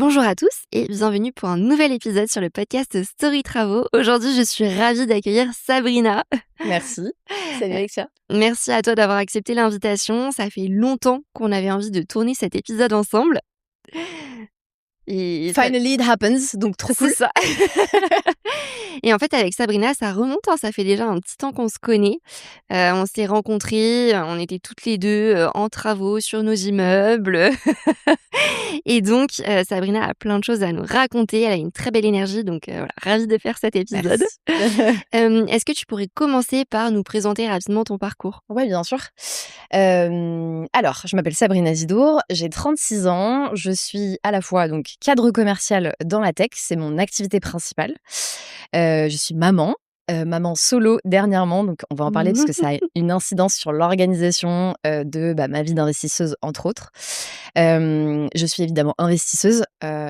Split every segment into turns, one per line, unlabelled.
Bonjour à tous et bienvenue pour un nouvel épisode sur le podcast Story Travaux. Aujourd'hui, je suis ravie d'accueillir Sabrina.
Merci. Salut Alexia.
Merci à toi d'avoir accepté l'invitation. Ça fait longtemps qu'on avait envie de tourner cet épisode ensemble. Et
Finally it happens, donc trop cool.
c'est ça. Et en fait, avec Sabrina, ça remonte, hein, ça fait déjà un petit temps qu'on se connaît. On s'est rencontrés, on était toutes les deux en travaux sur nos immeubles. Et donc, Sabrina a plein de choses à nous raconter. Elle a une très belle énergie, donc voilà, ravie de faire cet épisode.
Merci.
Est-ce que tu pourrais commencer par nous présenter rapidement ton parcours?
Ouais, bien sûr. Alors, je m'appelle Sabrina Zidour, j'ai 36 ans, je suis à la fois donc cadre commercial dans la tech, c'est mon activité principale. Je suis maman. Maman solo dernièrement, donc on va en parler parce que ça a une incidence sur l'organisation de ma vie d'investisseuse, entre autres. Je suis évidemment investisseuse.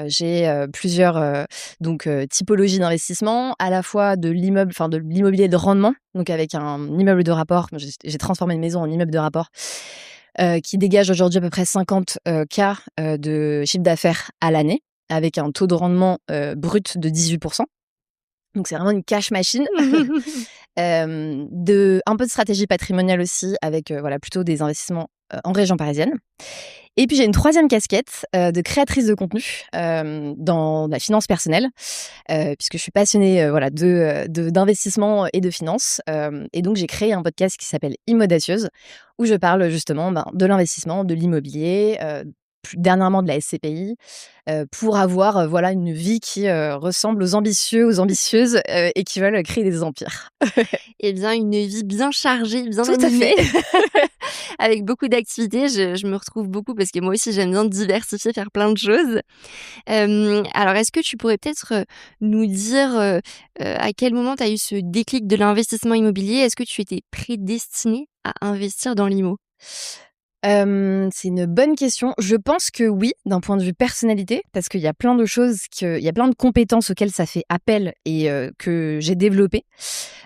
J'ai plusieurs typologies d'investissement, à la fois de l'immobilier de rendement, donc avec un immeuble de rapport. J'ai transformé une maison en immeuble de rapport qui dégage aujourd'hui à peu près 50 K de chiffre d'affaires à l'année, avec un taux de rendement brut de 18%. Donc c'est vraiment une cash machine. Un peu de stratégie patrimoniale aussi, avec plutôt des investissements en région parisienne. Et puis j'ai une troisième casquette de créatrice de contenu dans la finance personnelle, puisque je suis passionnée d'investissement et de finance. Et donc j'ai créé un podcast qui s'appelle Immodacieuse, où je parle justement de l'investissement, de l'immobilier, plus dernièrement de la SCPI, pour avoir une vie qui ressemble aux ambitieux, aux ambitieuses et qui veulent créer des empires.
Eh bien, une vie bien chargée, bien
Tout à
animée.
fait.
Avec beaucoup d'activités. Je me retrouve beaucoup parce que moi aussi, j'aime bien diversifier, faire plein de choses. Alors, est-ce que tu pourrais peut-être nous dire à quel moment tu as eu ce déclic de l'investissement immobilier? Est-ce que tu étais prédestinée à investir dans l'IMO?
C'est une bonne question. Je pense que oui, d'un point de vue personnalité, parce qu'il y a plein de choses, il y a plein de compétences auxquelles ça fait appel et que j'ai développées.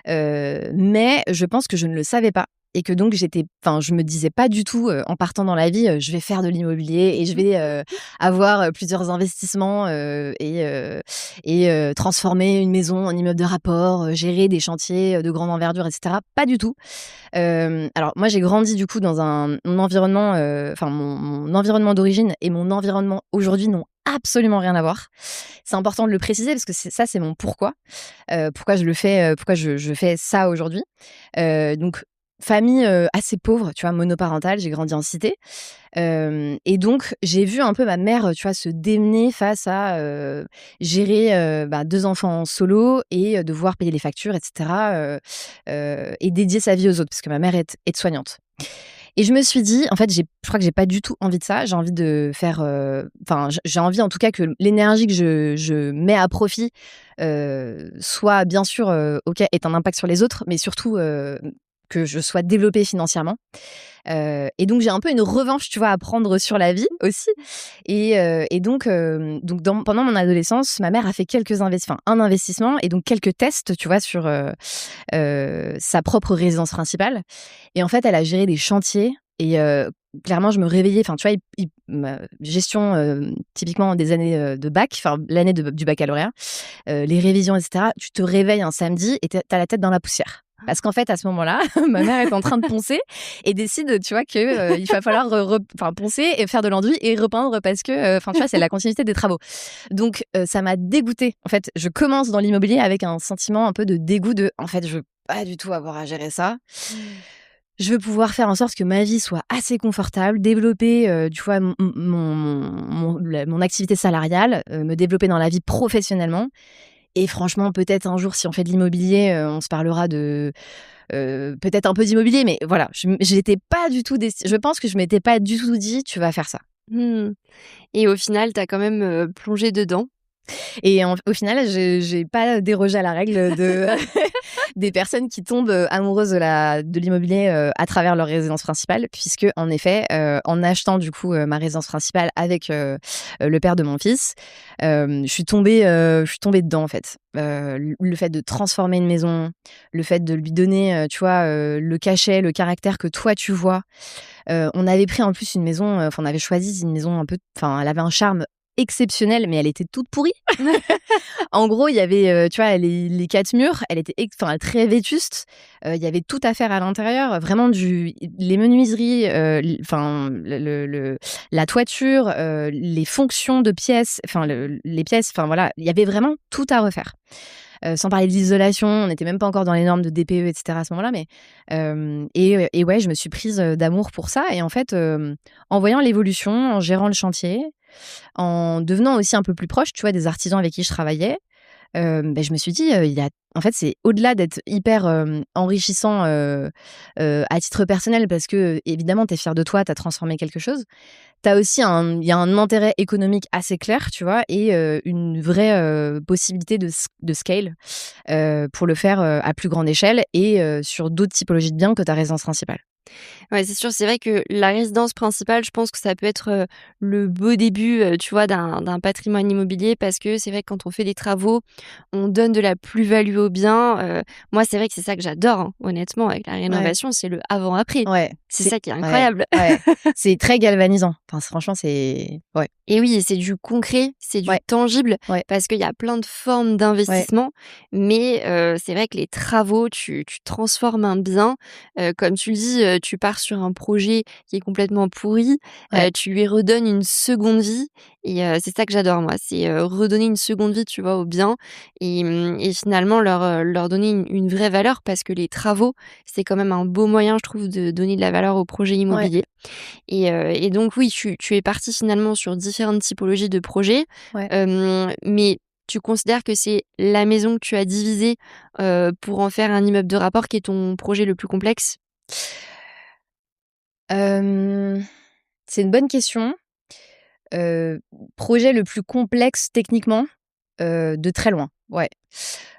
Mais je pense que je ne le savais pas. Et que donc je me disais pas du tout en partant dans la vie, je vais faire de l'immobilier et je vais avoir plusieurs investissements et transformer une maison en immeuble de rapport, gérer des chantiers de grande envergure, etc. Pas du tout. Alors moi j'ai grandi du coup dans mon environnement, mon environnement d'origine et mon environnement aujourd'hui n'ont absolument rien à voir. C'est important de le préciser parce que c'est mon pourquoi. Pourquoi je le fais, pourquoi je fais ça aujourd'hui. Donc famille assez pauvre, tu vois, monoparentale, j'ai grandi en cité. Et donc, j'ai vu un peu ma mère, tu vois, se démener face à gérer 2 enfants solo et devoir payer les factures, etc. Et dédier sa vie aux autres, parce que ma mère est aide-soignante. Et je me suis dit, en fait, je crois que j'ai pas du tout envie de ça. J'ai envie de faire, j'ai envie en tout cas que l'énergie que je mets à profit soit bien sûr, ait un impact sur les autres, mais surtout que je sois développée financièrement. Et donc j'ai un peu une revanche, tu vois, à prendre sur la vie aussi. Et donc pendant mon adolescence, ma mère a fait un investissement et donc quelques tests, tu vois, sur sa propre résidence principale. Et en fait, elle a géré des chantiers et clairement, je me réveillais, enfin, tu vois, ma gestion typiquement des années de bac, enfin l'année du baccalauréat, les révisions, etc. Tu te réveilles un samedi et t'as la tête dans la poussière. Parce qu'en fait, à ce moment-là, ma mère est en train de poncer et décide, tu vois, que il va falloir poncer et faire de l'enduit et repeindre parce que, tu vois, c'est la continuité des travaux. Donc, ça m'a dégoûtée. En fait, je commence dans l'immobilier avec un sentiment un peu de dégoût en fait, je veux pas du tout avoir à gérer ça. Je veux pouvoir faire en sorte que ma vie soit assez confortable, développer, tu vois, mon activité salariale, me développer dans la vie professionnellement. Et franchement, peut-être un jour, si on fait de l'immobilier, on se parlera de peut-être un peu d'immobilier, mais voilà, j'étais pas du tout je pense que je m'étais pas du tout dit: «Tu vas faire ça».
Mmh. Et au final, tu as quand même plongé dedans?
Et au final, j'ai pas dérogé à la règle des personnes qui tombent amoureuses de l'immobilier à travers leur résidence principale, puisque en effet, en achetant du coup ma résidence principale avec le père de mon fils, je suis tombée dedans en fait. Le fait de transformer une maison, le fait de lui donner, tu vois, le cachet, le caractère que toi tu vois. On avait pris en plus une maison, on avait choisi une maison elle avait un charme exceptionnelle, mais elle était toute pourrie. En gros, il y avait, tu vois, les 4 murs, elle était très vétuste. Il y avait tout à faire à l'intérieur, vraiment les menuiseries, la toiture, les fonctions de pièces, les pièces, voilà, il y avait vraiment tout à refaire. Sans parler de l'isolation, on n'était même pas encore dans les normes de DPE, et cetera à ce moment-là, mais et ouais, je me suis prise d'amour pour ça. Et en fait, en voyant l'évolution, en gérant le chantier, en devenant aussi un peu plus proche, tu vois, des artisans avec qui je travaillais, je me suis dit, en fait, c'est au-delà d'être hyper enrichissant à titre personnel, parce que évidemment, tu es fier de toi, tu as transformé quelque chose. Il y a un intérêt économique assez clair, tu vois, et une vraie possibilité de scale pour le faire à plus grande échelle et sur d'autres typologies de biens que ta résidence principale.
Ouais, c'est sûr, c'est vrai que la résidence principale, je pense que ça peut être, le beau début, tu vois, d'un patrimoine immobilier, parce que c'est vrai que quand on fait des travaux, on donne de la plus-value au bien. Moi, c'est vrai que c'est ça que j'adore, hein, honnêtement, avec la
Ouais.
rénovation, c'est le avant-après.
Ouais,
C'est ça qui est
ouais,
incroyable.
ouais. C'est très galvanisant. Enfin, franchement, c'est ouais,
Et oui, c'est du concret, c'est du
ouais,
tangible,
ouais,
parce qu'il y a plein de formes
ouais,
d'investissement, mais c'est vrai que les travaux, tu transformes un bien, comme tu le dis, tu pars sur un projet qui est complètement pourri,
ouais,
tu lui redonnes une seconde vie. Et c'est ça que j'adore moi, c'est, redonner une seconde vie, tu vois, aux biens, et finalement leur donner une vraie valeur, parce que les travaux, c'est quand même un beau moyen, je trouve, de donner de la valeur au projet
ouais,
immobilier. Et donc oui, tu es partie finalement sur différentes typologies de projets,
ouais.
mais tu considères que c'est la maison que tu as divisée, pour en faire un immeuble de rapport qui est ton projet le plus complexe?
Hem, c'est une bonne question. Heu, Projet le plus complexe techniquement, de très loin, ouais.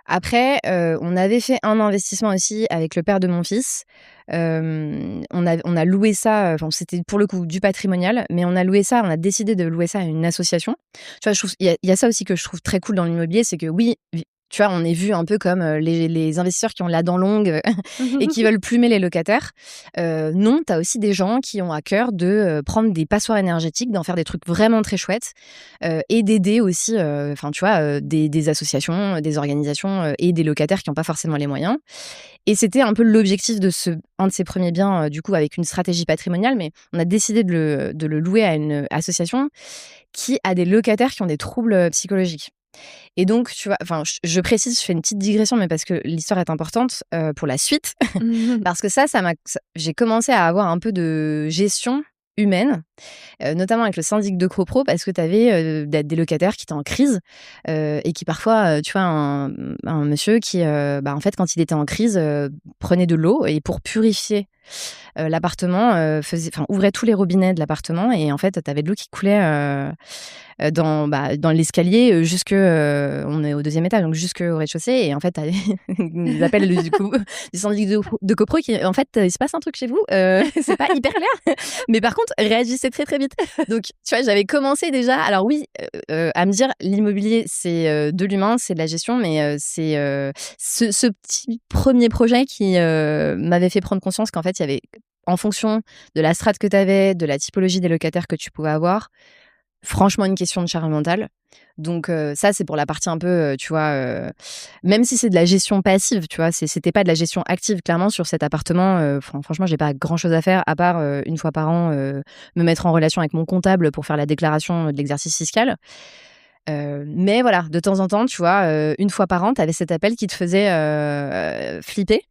Après, on avait fait un investissement aussi avec le père de mon fils. On a loué ça, enfin, c'était pour le coup du patrimonial, mais on a décidé de louer ça à une association. Tu vois, je trouve il y a ça aussi que je trouve très cool dans l'immobilier, c'est que oui, tu vois, on est vu un peu comme, les investisseurs qui ont la dent longue, et qui veulent plumer les locataires. Non, tu as aussi des gens qui ont à cœur de, prendre des passoires énergétiques, d'en faire des trucs vraiment très chouettes, et d'aider aussi, enfin, tu vois, des associations, des organisations, et des locataires qui n'ont pas forcément les moyens. Et c'était un peu l'objectif de un de ces premiers biens, du coup, avec une stratégie patrimoniale, mais on a décidé de le louer à une association qui a des locataires qui ont des troubles, psychologiques. Et donc, tu vois, enfin, je précise, je fais une petite digression, mais parce que l'histoire est importante, pour la suite. Parce que j'ai commencé à avoir un peu de gestion humaine, notamment avec le syndic de copro, parce que tu avais des locataires qui étaient en crise, et qui parfois, tu vois, un monsieur qui, en fait, quand il était en crise, prenait de l'eau et pour purifier l'appartement, ouvrait tous les robinets de l'appartement, et en fait, tu avais de l'eau qui coulait dans l'escalier, on est au 2e étage, donc jusqu'au rez-de-chaussée. Et en fait, tu as des appels du coup du syndic de copro qui, en fait, il se passe un truc chez vous, c'est pas hyper clair, mais par contre, réagissez très, très vite. Donc, tu vois, j'avais commencé déjà, alors oui, à me dire l'immobilier, c'est de l'humain, c'est de la gestion, mais c'est ce petit premier projet qui m'avait fait prendre conscience qu'en fait, il y avait, en fonction de la strate que tu avais, de la typologie des locataires que tu pouvais avoir, franchement, une question de charge mentale. Donc ça, c'est pour la partie un peu, tu vois, même si c'est de la gestion passive, tu vois, c'était pas de la gestion active. Clairement, sur cet appartement, franchement, j'ai pas grand-chose à faire, à part, une fois par an, me mettre en relation avec mon comptable pour faire la déclaration de l'exercice fiscal. Mais voilà, de temps en temps, tu vois, une fois par an, tu avais cet appel qui te faisait flipper.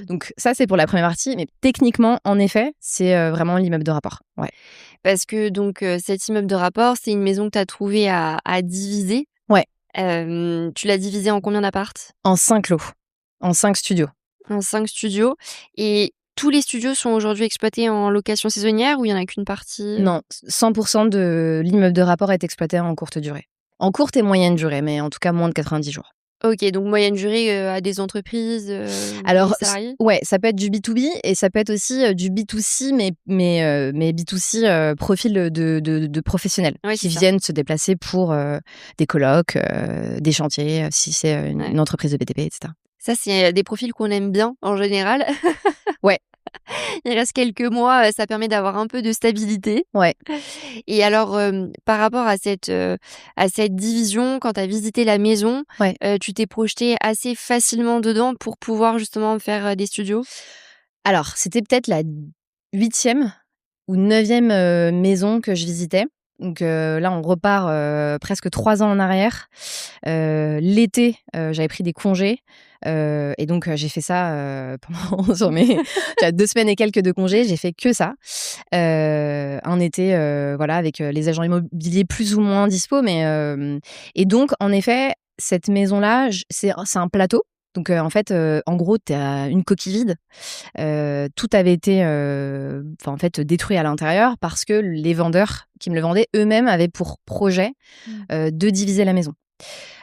Donc ça, c'est pour la première partie, mais techniquement, en effet, c'est vraiment l'immeuble de rapport. Ouais.
Parce que donc cet immeuble de rapport, c'est une maison que tu as trouvé à diviser.
Ouais,
Tu l'as divisé en combien d'appart?
en 5 lots, en 5 studios.
En 5 studios. Et tous les studios sont aujourd'hui exploités en location saisonnière, ou il y en a qu'une partie?
Non, 100% de l'immeuble de rapport est exploité en courte durée. En courte et moyenne durée, mais en tout cas moins de 90 jours.
OK, donc moyenne durée, à des entreprises, des
Alors,
salariés?
ouais, ça peut être du B2B et ça peut être aussi du B2C, mais B2C, profil de professionnels
Ouais,
qui
c'est ça.
viennent se déplacer pour des colloques, des chantiers, si c'est
Ouais.
une entreprise de BTP, etc.
Ça, c'est des profils qu'on aime bien en général.
Ouais,
Il reste quelques mois, ça permet d'avoir un peu de stabilité.
Ouais.
Et alors, par rapport à cette division, quand tu as visité la maison,
Ouais.
tu t'es projetée assez facilement dedans pour pouvoir justement faire, des studios?
Alors, c'était peut-être la 8e ou 9e, maison que je visitais. Donc, là, on repart, presque 3 ans en arrière. L'été, j'avais pris des congés, et donc, j'ai fait ça, pendant sur mes 2 semaines et quelques de congés, j'ai fait que ça. Un été, voilà, avec, les agents immobiliers plus ou moins dispo, mais, et donc, en effet, cette maison-là, c'est un plateau. Donc, en fait, en gros, tu as une coquille vide. Tout avait été, en fait, détruit à l'intérieur parce que les vendeurs qui me le vendaient eux-mêmes avaient pour projet,
Mmh.
de diviser la maison.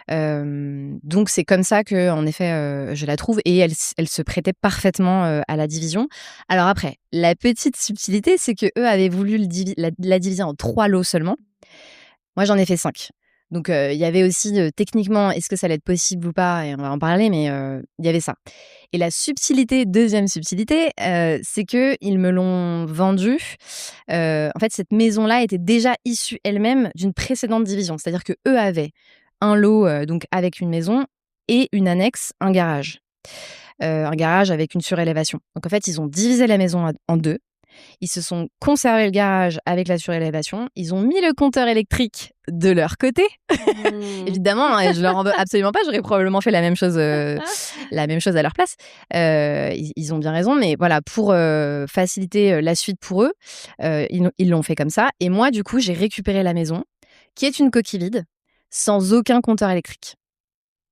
Donc c'est comme ça que, en effet, je la trouve et elle se prêtait parfaitement, à la division. Alors après, la petite subtilité, c'est que eux avaient voulu la diviser en 3 lots seulement. Moi, j'en ai fait 5. Donc, il y avait aussi, techniquement, est-ce que ça allait être possible ou pas? Et on va en parler, mais, il y avait ça. Et la subtilité, deuxième subtilité, c'est qu'ils me l'ont vendue. En fait, cette maison-là était déjà issue elle-même d'une précédente division. C'est-à-dire qu'eux avaient un lot, donc avec une maison et une annexe, un garage avec une surélévation. Donc en fait, ils ont divisé la maison en 2. Ils se sont conservés le garage avec la surélévation. Ils ont mis le compteur électrique de leur côté.
Mmh.
Évidemment, hein, je leur en veux absolument pas. J'aurais probablement fait la même chose à leur place. Ils ont bien raison, mais voilà, pour faciliter la suite pour eux, ils l'ont fait comme ça. Et moi, du coup, j'ai récupéré la maison, qui est une coquille vide, sans aucun compteur électrique.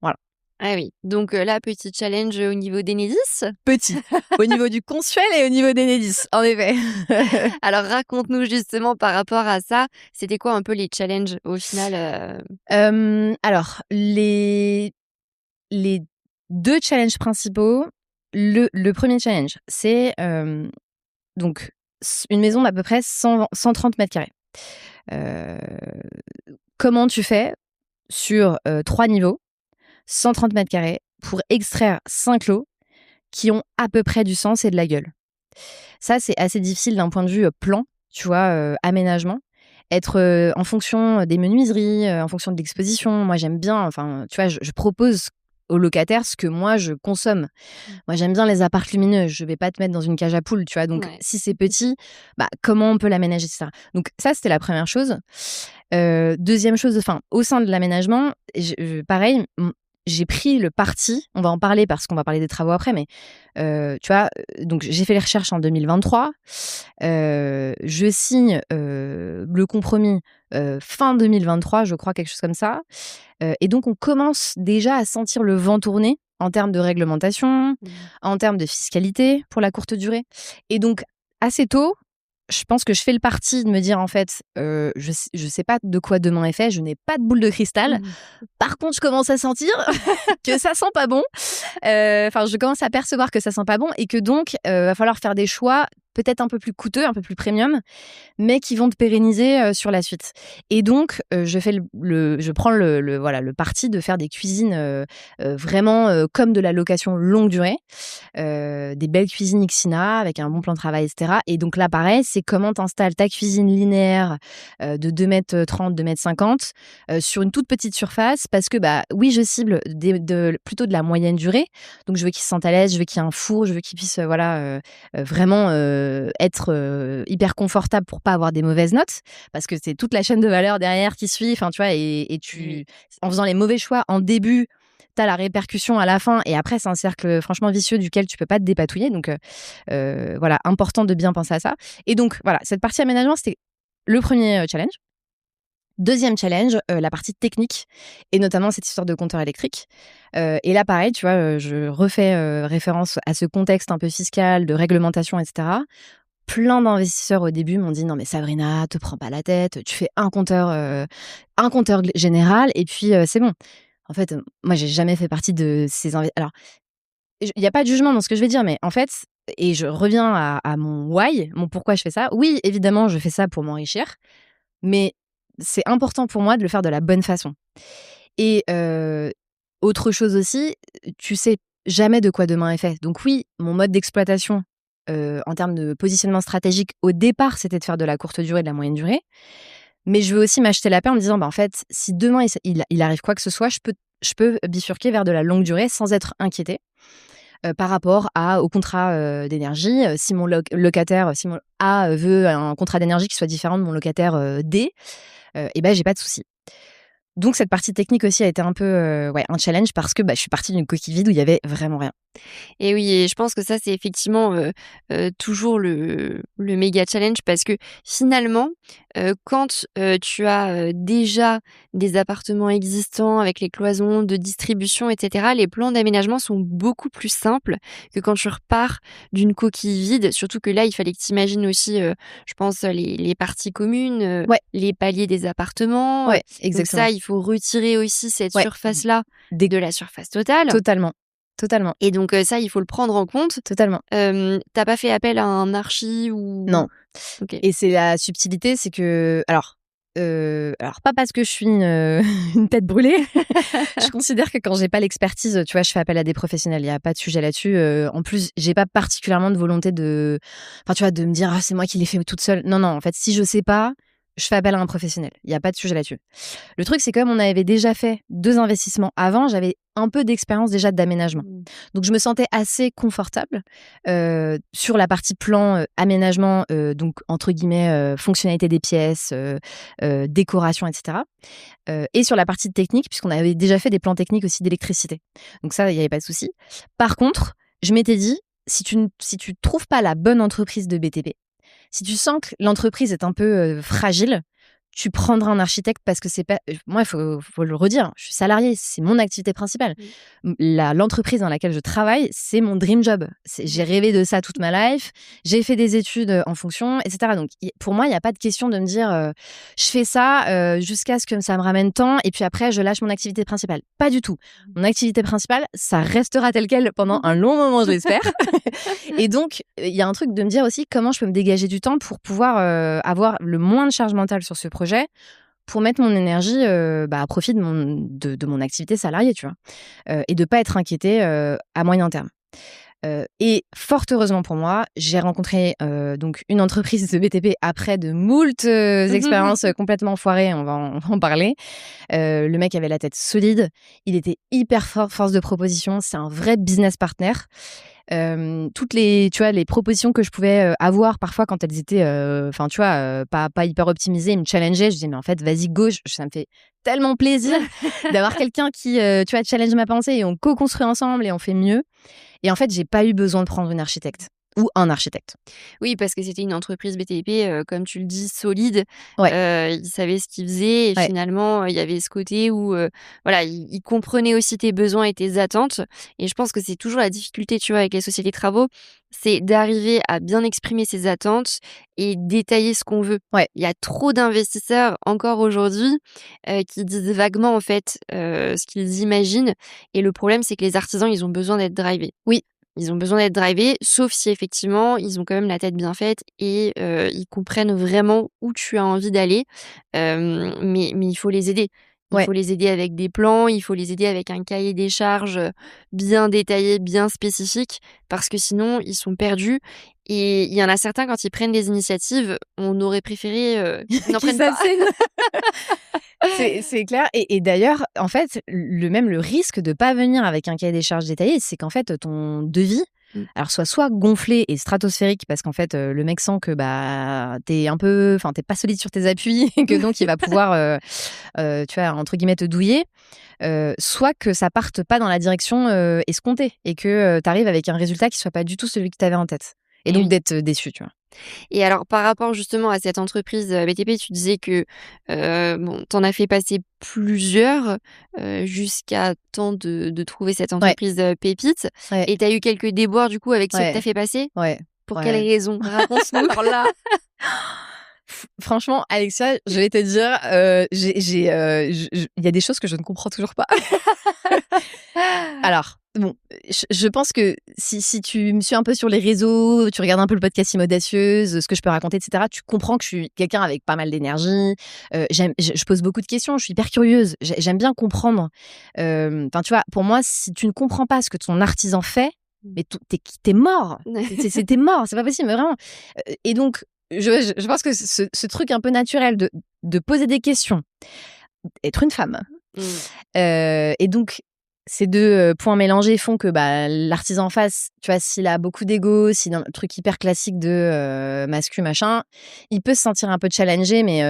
Voilà.
Ah oui, donc là, petit challenge, au niveau d'Enedis.
Petit, au niveau du consuel et au niveau d'Enedis, en effet.
Alors raconte-nous justement par rapport à ça, c'était quoi un peu les challenges au final,
Alors, les 2 challenges principaux, le 1er challenge, c'est, donc une maison d'à peu près 130 m². Heu, Comment tu fais sur, 3 niveaux, 130 m² pour extraire 5 lots qui ont à peu près du sens et de la gueule? Ça, c'est assez difficile d'un point de vue, plan, tu vois, aménagement. Être, en fonction des menuiseries, en fonction de l'exposition. Moi, j'aime bien, enfin, tu vois, je propose aux locataires ce que moi je consomme.
Mmh.
Moi, j'aime bien les apparts lumineux. Je vais pas te mettre dans une cage à poules, tu vois? Donc
Ouais.
si c'est petit, bah, comment on peut l'aménager, et cetera? Donc ça, c'était la première chose. 2e chose, enfin, au sein de l'aménagement, pareil, j'ai pris le parti, on va en parler parce qu'on va parler des travaux après, mais, tu vois, donc j'ai fait les recherches en 2023. Je signe, le compromis, fin 2023, je crois, quelque chose comme ça. Et donc on commence déjà à sentir le vent tourner en termes de réglementation,
Mmh.
en termes de fiscalité pour la courte durée. Et donc assez tôt, je pense que je fais le parti de me dire, en fait, je sais pas de quoi demain est fait, je n'ai pas de boule de cristal.
Mmh.
Par contre, je commence à sentir que ça sent pas bon. Enfin, je commence à percevoir que ça sent pas bon et que donc, va falloir faire des choix peut-être un peu plus coûteux, un peu plus premium, mais qui vont te pérenniser, sur la suite. Et donc, je prends voilà, le parti de faire des cuisines, vraiment, comme de la location longue durée, des belles cuisines Ixina avec un bon plan de travail, et cetera. Et donc là, pareil, c'est comment t'installes ta cuisine linéaire, de 2,30 m, 2,50 m, sur une toute petite surface parce que, bah, oui, je cible plutôt de la moyenne durée. Donc je veux qu'ils se sentent à l'aise, je veux qu'il y ait un four, je veux qu'ils puissent, voilà, vraiment, être, hyper confortable pour pas avoir des mauvaises notes. Parce que c'est toute la chaîne de valeur derrière qui suit, enfin, tu vois? Et
Oui.
en faisant les mauvais choix en début, tu as la répercussion à la fin et après c'est un cercle, franchement vicieux duquel tu peux pas te dépatouiller. Donc, voilà, important de bien penser à ça. Et donc voilà, cette partie aménagement, c'était le premier challenge. Deuxième challenge, la partie technique et notamment cette histoire de compteur électrique. Et là pareil, tu vois, je refais, référence à ce contexte un peu fiscal, de réglementation, et cetera. Plein d'investisseurs au début m'ont dit: «Non mais Sabrina, te prends pas la tête, tu fais un compteur général et puis, c'est bon». En fait, moi j'ai jamais fait partie de ces alors, il y a pas de jugement dans ce que je vais dire, mais en fait, et je reviens à mon why, mon pourquoi je fais ça. Oui, évidemment, je fais ça pour m'enrichir, mais c'est important pour moi de le faire de la bonne façon. Et autre chose aussi, tu sais jamais de quoi demain est fait. Donc oui, mon mode d'exploitation en termes de positionnement stratégique, au départ, c'était de faire de la courte durée, de la moyenne durée. Mais je veux aussi m'acheter la paix en me disant, en fait, si demain, il arrive quoi que ce soit, je peux bifurquer vers de la longue durée sans être inquiétée par rapport au contrat d'énergie. Si mon locataire, si mon A veut un contrat d'énergie qui soit différent de mon locataire D, et ben, j'ai pas de souci. Donc cette partie technique aussi a été un peu un challenge parce que je suis partie d'une coquille vide où il y avait vraiment rien.
Et oui, et je pense que ça, c'est effectivement, toujours le méga challenge parce que finalement, quand, tu as, déjà des appartements existants avec les cloisons de distribution et cetera, les plans d'aménagement sont beaucoup plus simples que quand tu repars d'une coquille vide. Surtout que là, il fallait que tu imagines aussi, je pense, les parties communes,
Ouais,
les paliers des appartements,
ouais,
donc
exactement.
ça, il faut retirer aussi cette
Ouais,
surface-là
des
de la surface totale.
totalement, totalement,
Et donc ça, il faut le prendre en compte.
totalement.
Tu pas fait appel à un archi ou
Non.
OK.
Et c'est la subtilité, c'est que alors pas parce que je suis une, une tête brûlée. Je considère que quand j'ai pas l'expertise, tu vois, je fais appel à des professionnels. Il y a pas de sujet là-dessus. En plus, j'ai pas particulièrement de volonté enfin, tu vois, de me dire: «Ah, c'est moi qui l'ai fait toute seule». Non, non, en fait, si je sais pas, je fais appel à un professionnel. Il y a pas de sujet là-dessus. Le truc, c'est comme on avait déjà fait 2 investissements avant, j'avais un peu d'expérience déjà d'aménagement.
Mmh.
Donc je me sentais assez confortable, sur la partie plan, aménagement, donc entre guillemets, «fonctionnalité des pièces», décoration et cetera, et sur la partie technique puisqu'on avait déjà fait des plans techniques aussi d'électricité. Donc ça, il y avait pas de souci. Par contre, je m'étais dit: si tu trouves pas la bonne entreprise de BTP, si tu sens que l'entreprise est un peu, fragile, tu prendras un architecte parce que c'est pas moi, il faut le redire, je suis salariée, c'est mon activité principale.
Mmh.
L'entreprise dans laquelle je travaille, c'est mon dream job. J'ai rêvé de ça toute ma life, j'ai fait des études, en fonction et cetera. Donc pour moi, il y a pas de question de me dire, «Je fais ça, jusqu'à ce que ça me ramène tant et puis après je lâche mon activité principale». Pas du tout. Mon activité principale, ça restera tel quel pendant un long moment, je l'espère. Et donc, il y a un truc de me dire aussi comment je peux me dégager du temps pour pouvoir avoir le moins de charge mentale sur ce projet, pour mettre mon énergie à profit de mon activité salariée, tu vois, et de pas être inquiétée à moyen terme. Et fort heureusement pour moi, j'ai rencontré donc une entreprise de BTP après de moult expériences complètement foirées, on va en parler. Le mec avait la tête solide, il était hyper fort, force de proposition, c'est un vrai business partner. Toutes les, tu vois, les propositions que je pouvais avoir parfois quand elles étaient, enfin, tu vois, pas hyper optimisées, ils me challengeaient. Je disais, mais en fait, vas-y, go, ça me fait tellement plaisir d'avoir quelqu'un qui, tu vois, challenge ma pensée et on co-construit ensemble et on fait mieux. Et en fait, j'ai pas eu besoin de prendre une architecte ou un architecte.
Oui, parce que c'était une entreprise BTP, comme tu le dis, solide.
Ouais,
Ils savaient ce qu'ils faisaient et
ouais,
finalement, il y avait ce côté où, voilà, ils comprenaient aussi tes besoins et tes attentes et je pense que c'est toujours la difficulté, tu vois, avec les sociétés de travaux, c'est d'arriver à bien exprimer ses attentes et détailler ce qu'on veut.
ouais.
Il y a trop d'investisseurs encore aujourd'hui, qui disent vaguement, en fait, ce qu'ils imaginent et le problème, c'est que les artisans, ils ont besoin d'être drivés.
Oui,
Ils ont besoin d'être drivés, sauf si effectivement, ils ont quand même la tête bien faite et ils comprennent vraiment où tu as envie d'aller. Mais il faut les aider. Il
ouais.
faut les aider avec des plans, il faut les aider avec un cahier des charges, bien détaillé, bien spécifique, parce que sinon ils sont perdus et il y en a certains quand ils prennent des initiatives, on aurait préféré, qu'ils n'en
Qui
prennent pas.
s'assène. C'est clair et d'ailleurs, en fait, le risque de pas venir avec un cahier des charges détaillé, c'est qu'en fait, ton devis,
Mmh.
alors soit gonflé et stratosphérique parce qu'en fait, le mec sent que, tu un peu enfin, tu pas solide sur tes appuis et que donc il va pouvoir, tu vois, entre guillemets, «te douiller», soit que ça parte pas dans la direction, escomptée et que, tu arrives avec un résultat qui soit pas du tout celui que tu avais en tête et
Et
donc
oui.
d'être déçu, tu vois?
Et alors par rapport justement à cette entreprise, BTP, tu disais que, bon, tu en as fait passer plusieurs, jusqu'à temps de trouver cette
Ouais,
entreprise, pépite
ouais,
et tu as eu quelques déboires du coup avec ceux que tu as
ouais,
fait passer?
ouais,
Pour quelles
ouais.
raisons? Raconte-nous.
Alors là franchement, Alexia, je vais te dire, il y a des choses que je ne comprends toujours pas. Alors, bon, je pense que si tu me suis un peu sur les réseaux, tu regardes un peu le podcast Imodacieuse, ce que je peux raconter, et cetera, tu comprends que je suis quelqu'un avec pas mal d'énergie. Je pose beaucoup de questions, je suis hyper curieuse, j'aime bien comprendre. Enfin, tu vois, pour moi, si tu ne comprends pas ce que ton artisan fait, Mais t'es mort. T'es mort, c'est pas possible, mais vraiment. Et donc, je pense que ce truc un peu naturel de poser des questions, être une femme. Et donc, ces deux points mélangés font que l'artisan en face, tu vois, s'il a beaucoup d'ego, s'il a un truc hyper classique de mascu, machin, il peut se sentir un peu challengé, mais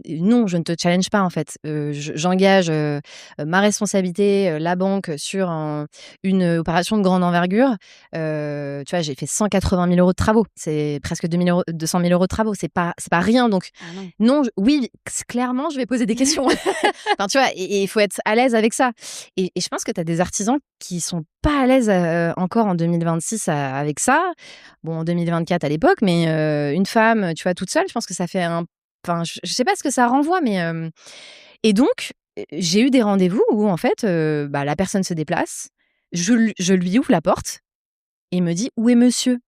non, je ne te challenge pas en fait. J'engage ma responsabilité, la banque, sur une opération de grande envergure. Tu vois, j'ai fait 180 000 euros de travaux. C'est presque 200 000 euros de travaux. C'est pas rien. Donc, non, oui, clairement, je vais poser des questions. Enfin, tu vois, et il faut être à l'aise avec ça. Et je pense que tu as des artisans qui sont pas à l'aise encore en 2026 avec ça. Bon, en 2024 à l'époque, mais une femme, tu vois, toute seule, je pense que ça fait un... Enfin, je sais pas ce que ça renvoie, mais... Et donc, j'ai eu des rendez-vous où, en fait, la personne se déplace, je lui ouvre la porte et il me dit « Où est monsieur ?»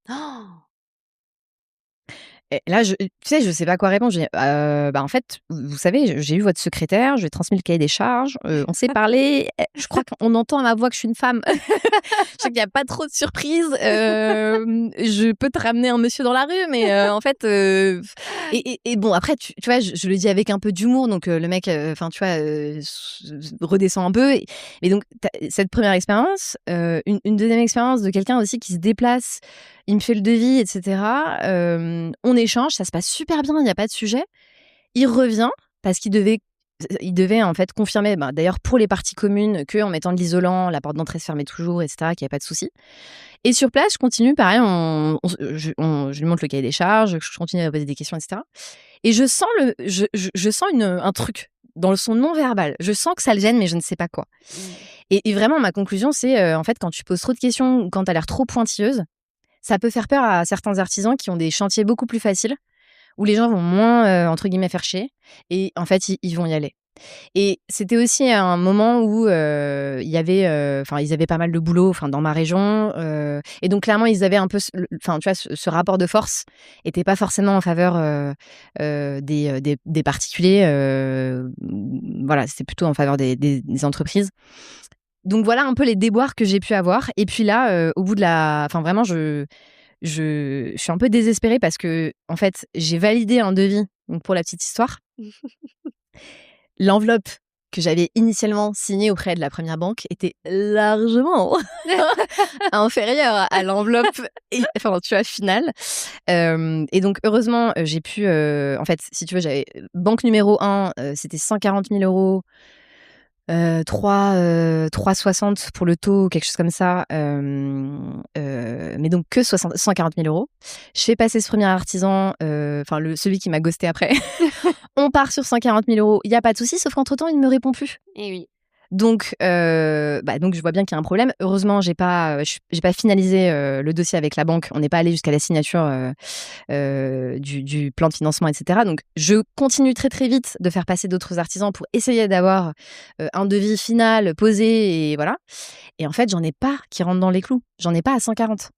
Et là, tu sais, je sais pas quoi répondre. Je dis, en fait, vous savez, j'ai eu votre secrétaire, je lui ai transmis le cahier des charges, on s'est parlé, je crois qu'on entend à ma voix que je suis une femme. Je sais qu'il y a pas trop de surprises. Je peux te ramener un monsieur dans la rue, mais en fait... Et bon, après, tu vois, je le dis avec un peu d'humour, donc le mec, tu vois, redescend un peu. Mais donc, cette première expérience, une deuxième expérience de quelqu'un aussi qui se déplace, il me fait le devis, etc. On échange, ça se passe super bien, il n'y a pas de sujet. Il revient parce qu'il devait en fait confirmer, d'ailleurs pour les parties communes, qu'en mettant de l'isolant, la porte d'entrée se fermait toujours, etc., qu'il n'y avait pas de souci. Et sur place, je continue, pareil, je lui montre le cahier des charges, je continue à poser des questions, etc. Et je sens, je sens un truc dans son non-verbal. Je sens que ça le gêne, mais je ne sais pas quoi. Et vraiment, ma conclusion, c'est en fait, quand tu poses trop de questions ou quand tu as l'air trop pointilleuse, ça peut faire peur à certains artisans qui ont des chantiers beaucoup plus faciles, où les gens vont moins, entre guillemets, faire chier. Et en fait, ils vont y aller. Et c'était aussi un moment où il y avait, ils avaient pas mal de boulot, dans ma région. Et donc, clairement, ils avaient un peu, tu vois, ce rapport de force était pas forcément en faveur des particuliers. Voilà, c'était plutôt en faveur des entreprises. Donc voilà un peu les déboires que j'ai pu avoir. Et puis là, au bout de vraiment, je suis un peu désespérée parce que, en fait, j'ai validé un devis, donc pour la petite histoire. L'enveloppe que j'avais initialement signée auprès de la première banque était largement inférieure à l'enveloppe, tu vois, finale. Et donc, heureusement, j'ai pu... en fait, si tu veux, j'avais banque numéro 1, c'était 140 000 euros. 3,60 pour le taux, quelque chose comme ça. Mais donc que 140 000 euros. Je fais passer ce premier artisan, celui qui m'a ghosté après. On part sur 140 000 euros. Il n'y a pas de souci, sauf qu'entre-temps, il ne me répond plus.
Et oui.
Donc je vois bien qu'il y a un problème. Heureusement, j'ai pas finalisé le dossier avec la banque. On n'est pas allé jusqu'à la signature du plan de financement, etc. Donc, je continue très très vite de faire passer d'autres artisans pour essayer d'avoir un devis final posé et voilà. Et en fait, j'en ai pas qui rentrent dans les clous. J'en ai pas à 140.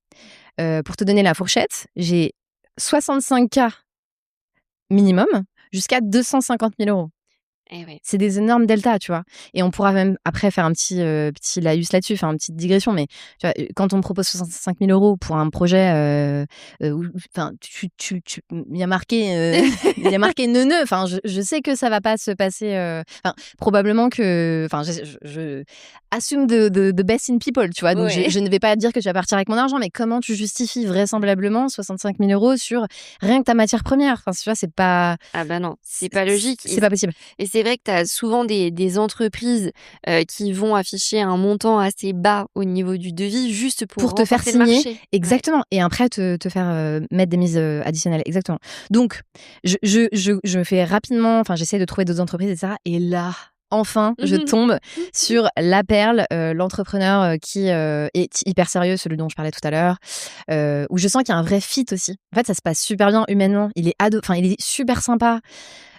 Pour te donner la fourchette, j'ai 65 K minimum jusqu'à 250 000 euros.
Ouais.
C'est des énormes deltas, tu vois. Et on pourra même après faire un petit laïus là-dessus, faire une petite digression. Mais tu vois, quand on me propose 65 000 euros pour un projet, il y a marqué, il y a marqué neuneu. Enfin, je sais que ça va pas se passer. Probablement que, je assume de best in people, tu vois. Donc je ne vais pas dire que tu vas partir avec mon argent, mais comment tu justifies vraisemblablement 65 000 euros sur rien que ta matière première. Enfin, tu vois, c'est pas.
Ah non, c'est pas logique.
C'est pas possible.
Et c'est vrai que tu as souvent des entreprises qui vont afficher un montant assez bas au niveau du devis juste pour
te faire signer. Exactement.
Ouais.
Et après, te faire mettre des mises additionnelles. Exactement. Donc, je fais rapidement, j'essaie de trouver d'autres entreprises, etc. Et là, enfin, je tombe sur la perle, l'entrepreneur qui est hyper sérieux, celui dont je parlais tout à l'heure, où je sens qu'il y a un vrai fit aussi. En fait, ça se passe super bien humainement. Il est super sympa.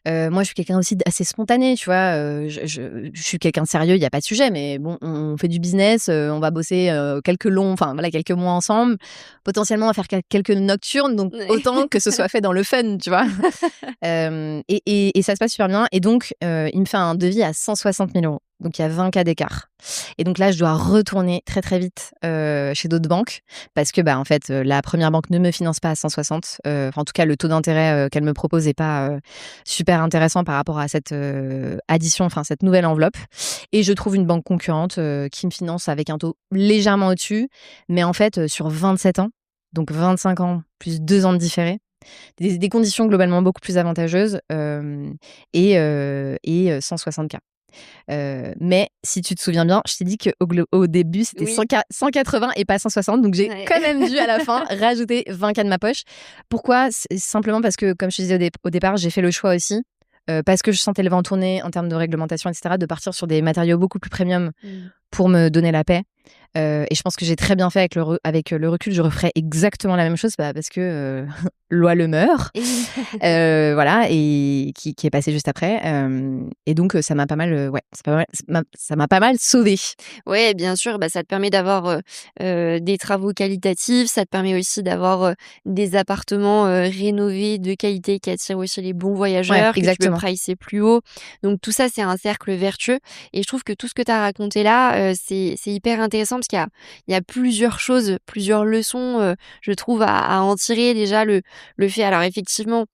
Moi, je suis quelqu'un aussi d'assez spontané, tu vois. Je suis quelqu'un de sérieux, il n'y a pas de sujet, mais bon, on fait du business, on va bosser quelques mois ensemble. Potentiellement, on va faire quelques nocturnes, donc autant que ce soit fait dans le fun, tu vois. Et ça se passe super bien. Et donc, il me fait un devis à 160 000 euros. Donc, il y a 20 cas d'écart. Et donc là, je dois retourner très, très vite chez d'autres banques parce que, en fait, la première banque ne me finance pas à 160. En tout cas, le taux d'intérêt qu'elle me propose n'est pas super intéressant par rapport à cette addition, enfin, cette nouvelle enveloppe. Et je trouve une banque concurrente qui me finance avec un taux légèrement au-dessus. Mais en fait, sur 27 ans, donc 25 ans plus 2 ans de différé, des conditions globalement beaucoup plus avantageuses et 160 cas. Mais si tu te souviens bien, je t'ai dit qu'au début, c'était
Oui.
180 et pas 160. Donc, j'ai
Ouais.
quand même dû, à la fin, rajouter 20 cas de ma poche. Pourquoi ? C'est simplement parce que, comme je te disais au départ, j'ai fait le choix aussi, parce que je sentais le vent tourner en termes de réglementation, etc., de partir sur des matériaux beaucoup plus premium
Mmh.
pour me donner la paix. Et je pense que j'ai très bien fait avec le recul. Je referais exactement la même chose parce que loi Le Meur,
Et oui.
voilà, et qui est passé juste après. Et donc, ça m'a pas mal, ça m'a pas mal sauvée.
Ouais, bien sûr, ça te permet d'avoir, des travaux qualitatifs, ça te permet aussi d'avoir, des appartements, rénovés de qualité qui attirent aussi les bons
Ouais,
voyageurs, que tu peux
exactement.
pricer plus haut. Donc tout ça, c'est un cercle vertueux et je trouve que tout ce que tu as raconté là, c'est hyper intéressant parce qu'il y a plusieurs choses, plusieurs leçons, je trouve à en tirer. Déjà le fait alors effectivement,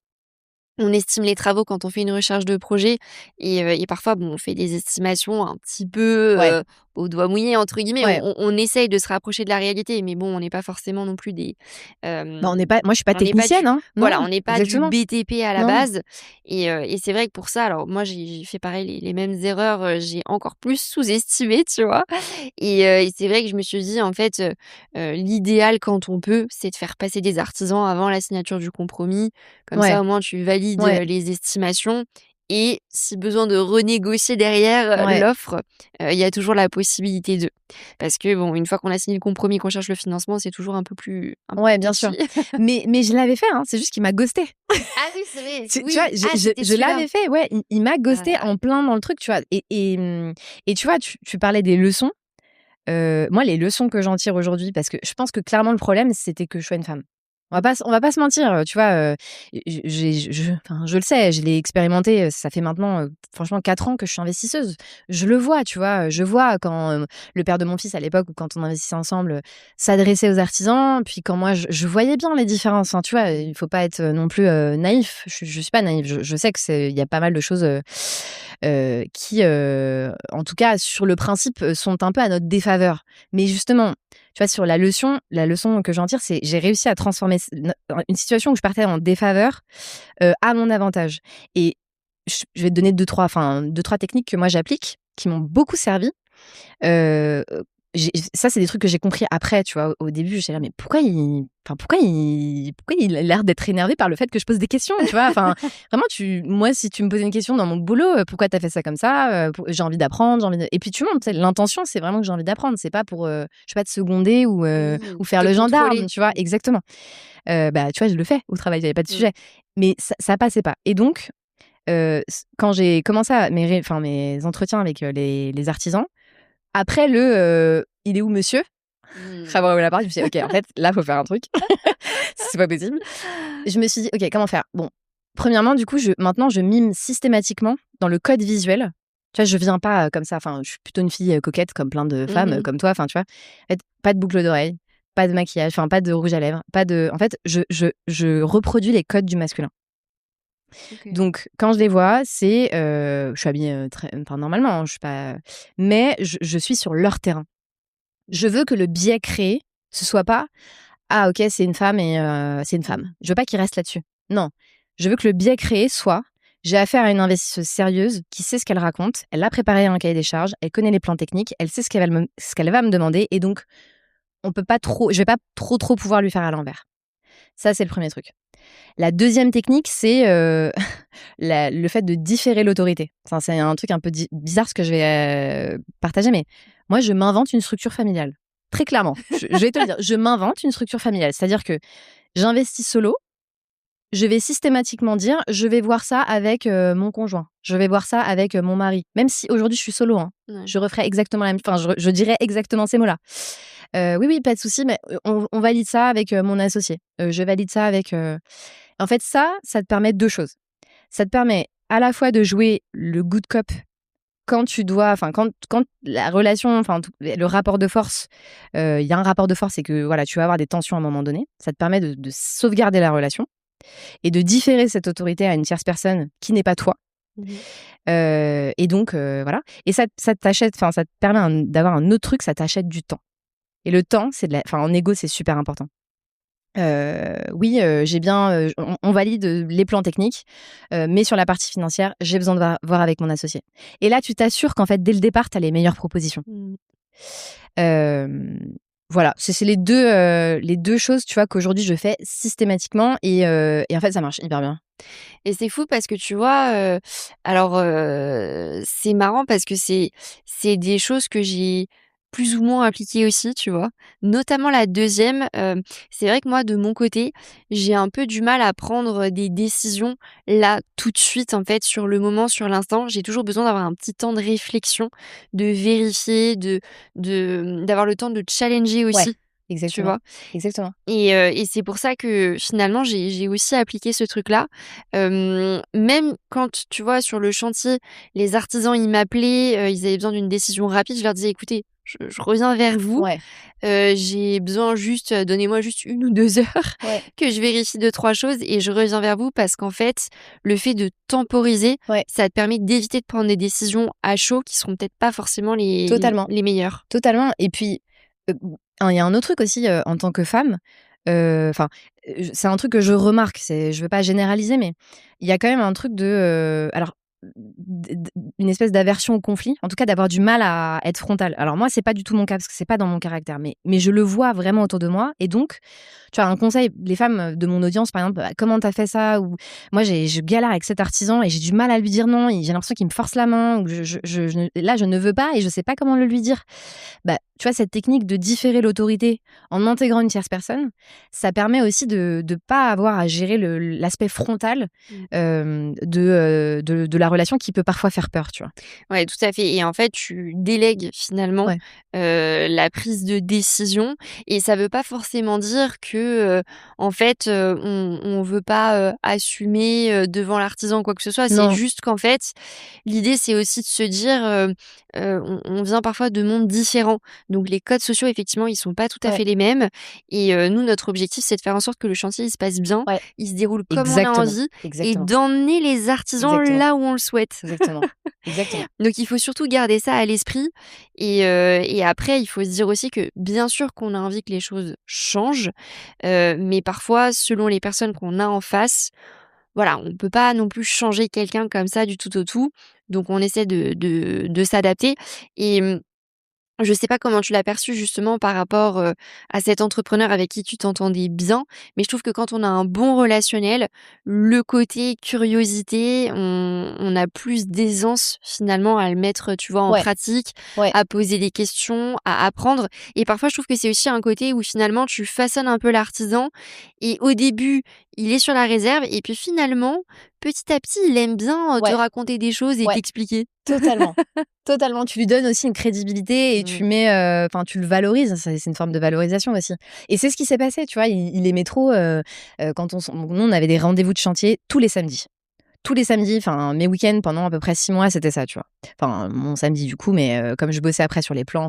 on estime les travaux quand on fait une recherche de projet et parfois, bon, on fait des estimations un petit peu,
Ouais,
«au doigt mouillé» entre guillemets.
ouais.
On essaye de se rapprocher de la réalité, mais bon, on n'est pas forcément non plus des,
On n'est pas moi, je suis pas
on n'est pas
technicienne,
du
hein.
voilà,
Non,
on n'est pas du
exactement.
BTP à la
Non.
base et c'est vrai que pour ça, alors moi, j'ai fait pareil, les mêmes erreurs, j'ai encore plus sous-estimé, tu vois? Et c'est vrai que je me suis dit, en fait, l'idéal quand on peut, c'est de faire passer des artisans avant la signature du compromis. Comme
Ouais,
ça, au moins, tu valides,
ouais,
les estimations et si besoin de renégocier derrière,
ouais.
l'offre, il y a toujours la possibilité de. Parce que bon, une fois qu'on a signé le compromis, qu'on cherche le financement, c'est toujours un peu
Ouais,
plus
bien sûr.
touchy.
Mais je l'avais fait, hein, c'est juste qu'il m'a ghostée.
Ah oui, c'est vrai,
Tu vois,
oui. Ah, c'était
je
celui-là.
l'avais fait, ouais, il m'a ghostée
Ah,
en plein dans le truc, tu vois? Et tu vois, tu parlais des leçons. Moi, les leçons que j'en tire aujourd'hui, parce que je pense que clairement le problème, c'était que je sois une femme. On va pas se mentir, tu vois? Enfin, je le sais, je l'ai expérimenté, ça fait maintenant, franchement 4 ans que je suis investisseuse. Je le vois, tu vois? Je vois quand, le père de mon fils à l'époque ou quand on investissait ensemble, s'adressait aux artisans, puis quand moi je voyais bien les différences, hein, tu vois? Il faut pas être, non plus, naïf. Je suis pas naïve. Je sais que il y a pas mal de choses, qui, en tout cas sur le principe, sont un peu à notre défaveur. Mais justement, tu vois, sur la leçon que j'en tire, c'est j'ai réussi à transformer une situation où je partais en défaveur, à mon avantage. Et je vais te donner deux trois techniques que moi j'applique, qui m'ont beaucoup servi. Heu, ça, c'est des trucs que j'ai compris après, tu vois? Au début, j'étais là: «Mais pourquoi il a l'air d'être énervé par le fait que je pose des questions?» Tu vois? Enfin, vraiment, moi, si tu me posais une question dans mon boulot, «Pourquoi tu as fait ça comme ça?» J'ai envie d'apprendre, j'ai envie de et puis tu montres, tu sais, l'intention, c'est vraiment que j'ai envie d'apprendre. C'est pas pour, je sais pas, te seconder
oui,
ou faire
te
le gendarme,
contrôler.
tu vois? Exactement. Tu vois, je le fais au travail, il y avait pas de
Mmh.
sujet. Mais ça passait pas et donc quand j'ai commencé mes entretiens avec, les artisans, après «Il est où monsieur?»
Mmh.
Après avoir eu la parole, je me suis dit: «OK, en fait, là, faut faire un truc. C'est pas possible». Je me suis dit: «OK, comment faire?» Bon, premièrement, du coup, maintenant, je mime systématiquement dans le code visuel. Tu vois, je viens pas, comme ça, enfin, je suis plutôt une fille, coquette comme plein de femmes,
Mmh.
comme toi, enfin, tu vois? En fait, pas de boucle d'oreille, pas de maquillage, enfin, pas de rouge à lèvres, pas de en fait, je reproduis les codes du masculin.
OK.
Donc quand je les vois, je suis habillée, normalement, hein, je suis pas mais je suis sur leur terrain. Je veux que le biais créé, ce soit pas: «Ah OK, c'est une femme et c'est une femme». Je veux pas qu'ils restent là-dessus. Non, je veux que le biais créé soit: j'ai affaire à une investisseuse sérieuse qui sait ce qu'elle raconte, elle a préparé un cahier des charges, elle connaît les plans techniques, elle sait ce qu'elle va me demander et donc on peut pas trop je vais pas trop pouvoir lui faire à l'envers. Ça, c'est le premier truc. La deuxième technique, c'est, le fait de différer l'autorité. Enfin, c'est un truc un peu bizarre ce que je vais, partager, mais moi, je m'invente une structure familiale. Très clairement. Je vais te le dire, je m'invente une structure familiale. C'est-à-dire que j'investis solo, je vais systématiquement dire: «Je vais voir ça avec, mon conjoint. Je vais voir ça avec, mon mari». Même si aujourd'hui je suis solo, hein.
Ouais.
Je referai exactement la même enfin, je dirais exactement ces mots-là. «Oui, oui, pas de souci, mais on valide ça avec, mon associé. Je valide ça avec, En fait, ça te permet 2 choses. Ça te permet à la fois de jouer le good cop quand tu dois, quand la relation, le rapport de force, il y a un rapport de force et que voilà, tu vas avoir des tensions à un moment donné, ça te permet de sauvegarder la relation et de différer cette autorité à une tierce personne qui n'est pas toi.
Mmh.
Et donc, voilà. Et ça t'achète, ça te permet d'avoir un autre truc, ça t'achète du temps. Et le temps, en égo, c'est super important. Oui, j'ai bien, on valide les plans techniques, mais sur la partie financière, j'ai besoin de voir avec mon associé. Et là, tu t'assures qu'en fait, dès le départ, tu as les meilleures propositions.
Mmh.
Hem, voilà, c'est les 2 choses, tu vois, qu'aujourd'hui je fais systématiquement et en fait, ça marche hyper bien.
Et c'est fou parce que tu vois, alors, c'est marrant parce que c'est des choses que j'ai plus ou moins appliquées aussi, tu vois? Notamment la deuxième. C'est vrai que moi de mon côté, j'ai un peu du mal à prendre des décisions là, tout de suite, en fait, sur le moment, sur l'instant. J'ai toujours besoin d'avoir un petit temps de réflexion, de vérifier, d'avoir le temps de challenger
Ouais,
aussi, tu
exactement,
vois?
exactement.
Et c'est pour ça que finalement j'ai aussi appliqué ce truc-là. Même quand, tu vois, sur le chantier, les artisans, ils m'appelaient, ils avaient besoin d'une décision rapide, je leur disais: «Écoutez, je reviens vers vous,
Ouais,
j'ai besoin juste, donnez-moi juste 1 ou 2 heures
ouais,
que je vérifie 2 3 choses et je reviens vers vous». Parce qu'en fait, le fait de temporiser,
ouais,
ça te permet d'éviter de prendre des décisions à chaud qui seront peut-être pas forcément
totalement,
les meilleures.
totalement et puis, il y a un autre truc aussi, en tant que femme, enfin, c'est un truc que je remarque, je veux pas généraliser, mais il y a quand même un truc alors, une espèce d'aversion au conflit, en tout cas d'avoir du mal à être frontale. Alors moi, c'est pas du tout mon cas parce que c'est pas dans mon caractère, mais je le vois vraiment autour de moi et donc, tu vois, un conseil, les femmes de mon audience, par exemple: «Bah, comment tu as fait ça?» ou «Moi, je galère avec cet artisan et j'ai du mal à lui dire non, et j'ai l'impression qu'il me force la main» ou je ne veux pas et je sais pas comment le lui dire». Bah, tu vois, cette technique de différer l'autorité en intégrant une tierce personne, ça permet aussi de pas avoir à gérer l'aspect frontal,
Mmh.
de la relation qui peut parfois faire peur, tu vois?
Ouais, tout à fait et en fait, tu délègues finalement,
Ouais.
la prise de décision et ça veut pas forcément dire que, en fait, on veut pas, assumer, devant l'artisan ou quoi que ce soit. C'est
Non,
juste qu'en fait, l'idée, c'est aussi de se dire, on vient parfois de mondes différents. Donc les codes sociaux, effectivement, ils sont pas tout à
ouais,
fait les mêmes et nous, notre objectif, c'est de faire en sorte que le chantier, il se passe bien,
ouais,
il se déroule comme on a
exactement,
envie et
exactement,
d'emmener les artisans
exactement,
là où on le souhaite.
exactement, exactement.
Donc il faut surtout garder ça à l'esprit et après il faut se dire aussi que bien sûr qu'on a envie que les choses changent, mais parfois selon les personnes qu'on a en face, voilà, on peut pas non plus changer quelqu'un comme ça du tout au tout. Donc on essaie de s'adapter et je sais pas comment tu l'as perçu justement par rapport, à cet entrepreneur avec qui tu t'entendais bien, mais je trouve que quand on a un bon relationnel, le côté curiosité, on a plus d'aisance finalement à le mettre, tu vois, en
Ouais,
pratique,
ouais,
à poser des questions, à apprendre et parfois je trouve que c'est aussi un côté où finalement tu façonnes un peu l'artisan et au début, il est sur la réserve et puis finalement, petit à petit, il aime bien, te
ouais,
raconter des choses et
ouais.
t'expliquer.
Totalement. Totalement. Tu lui donnes aussi une crédibilité et
Mmh.
tu le valorises. C'est une forme de valorisation aussi. Et c'est ce qui s'est passé, tu vois? Il aimait trop, quand nous, on avait des rendez-vous de chantier tous les samedis. Tous les samedis, mes week-ends pendant à peu près 6 mois, c'était ça, tu vois? Enfin, mon samedi du coup, mais comme je bossais après sur les plans,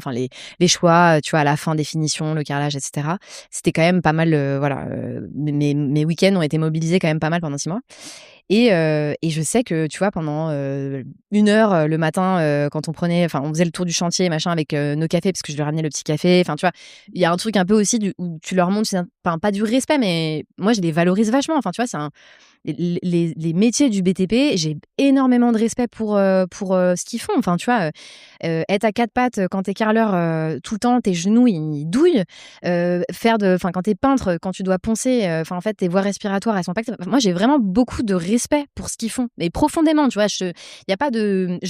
les choix, tu vois, à la fin, des finitions, le carrelage et cetera. C'était quand même pas mal, voilà, mes week-ends ont été mobilisés quand même pas mal pendant 6 mois. Et je sais que, tu vois, pendant, 1 heure, le matin, quand on faisait le tour du chantier, machin, avec, nos cafés, parce que je lui ramenais le petit café. Enfin, tu vois, il y a un truc un peu aussi où tu leur montres, pas du respect, mais moi, je les valorise vachement. Enfin, tu vois, c'est un les métiers du BTP, j'ai énormément de respect pour ce qu'ils font. Enfin, tu vois, être à 4 pattes, quand t'es carreleur, tout le temps, tes genoux, ils douillent. Quand t'es peintre, quand tu dois poncer, en fait, tes voies respiratoires, elles sont impactées. Moi, j'ai vraiment beaucoup de respect pour ce qu'ils font, mais profondément, tu vois? Je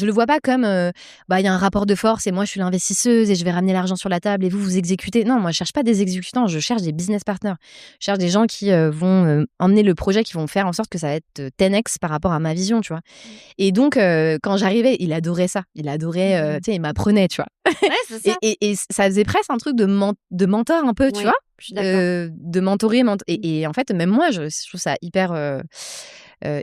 le vois pas comme, il y a un rapport de force et moi, je suis l'investisseuse et je vais ramener l'argent sur la table et vous, vous exécutez. Non, moi, je cherche pas des exécutants, je cherche des business partners. Je cherche des gens qui, vont, emmener le projet, qui vont faire en sorte que ça va être, 10x par rapport à ma vision, tu vois?
Mmh.
Et donc, quand j'arrivais, il adorait ça. Il adorait,
Mmh.
tu sais, il m'apprenait, tu vois?
Ouais, c'est
Et
ça.
ça faisait presque un truc de mentor un peu, tu
Oui,
vois?
je suis d'accord.
De mentorer,
Mmh.
et en fait, même moi, je trouve ça hyper,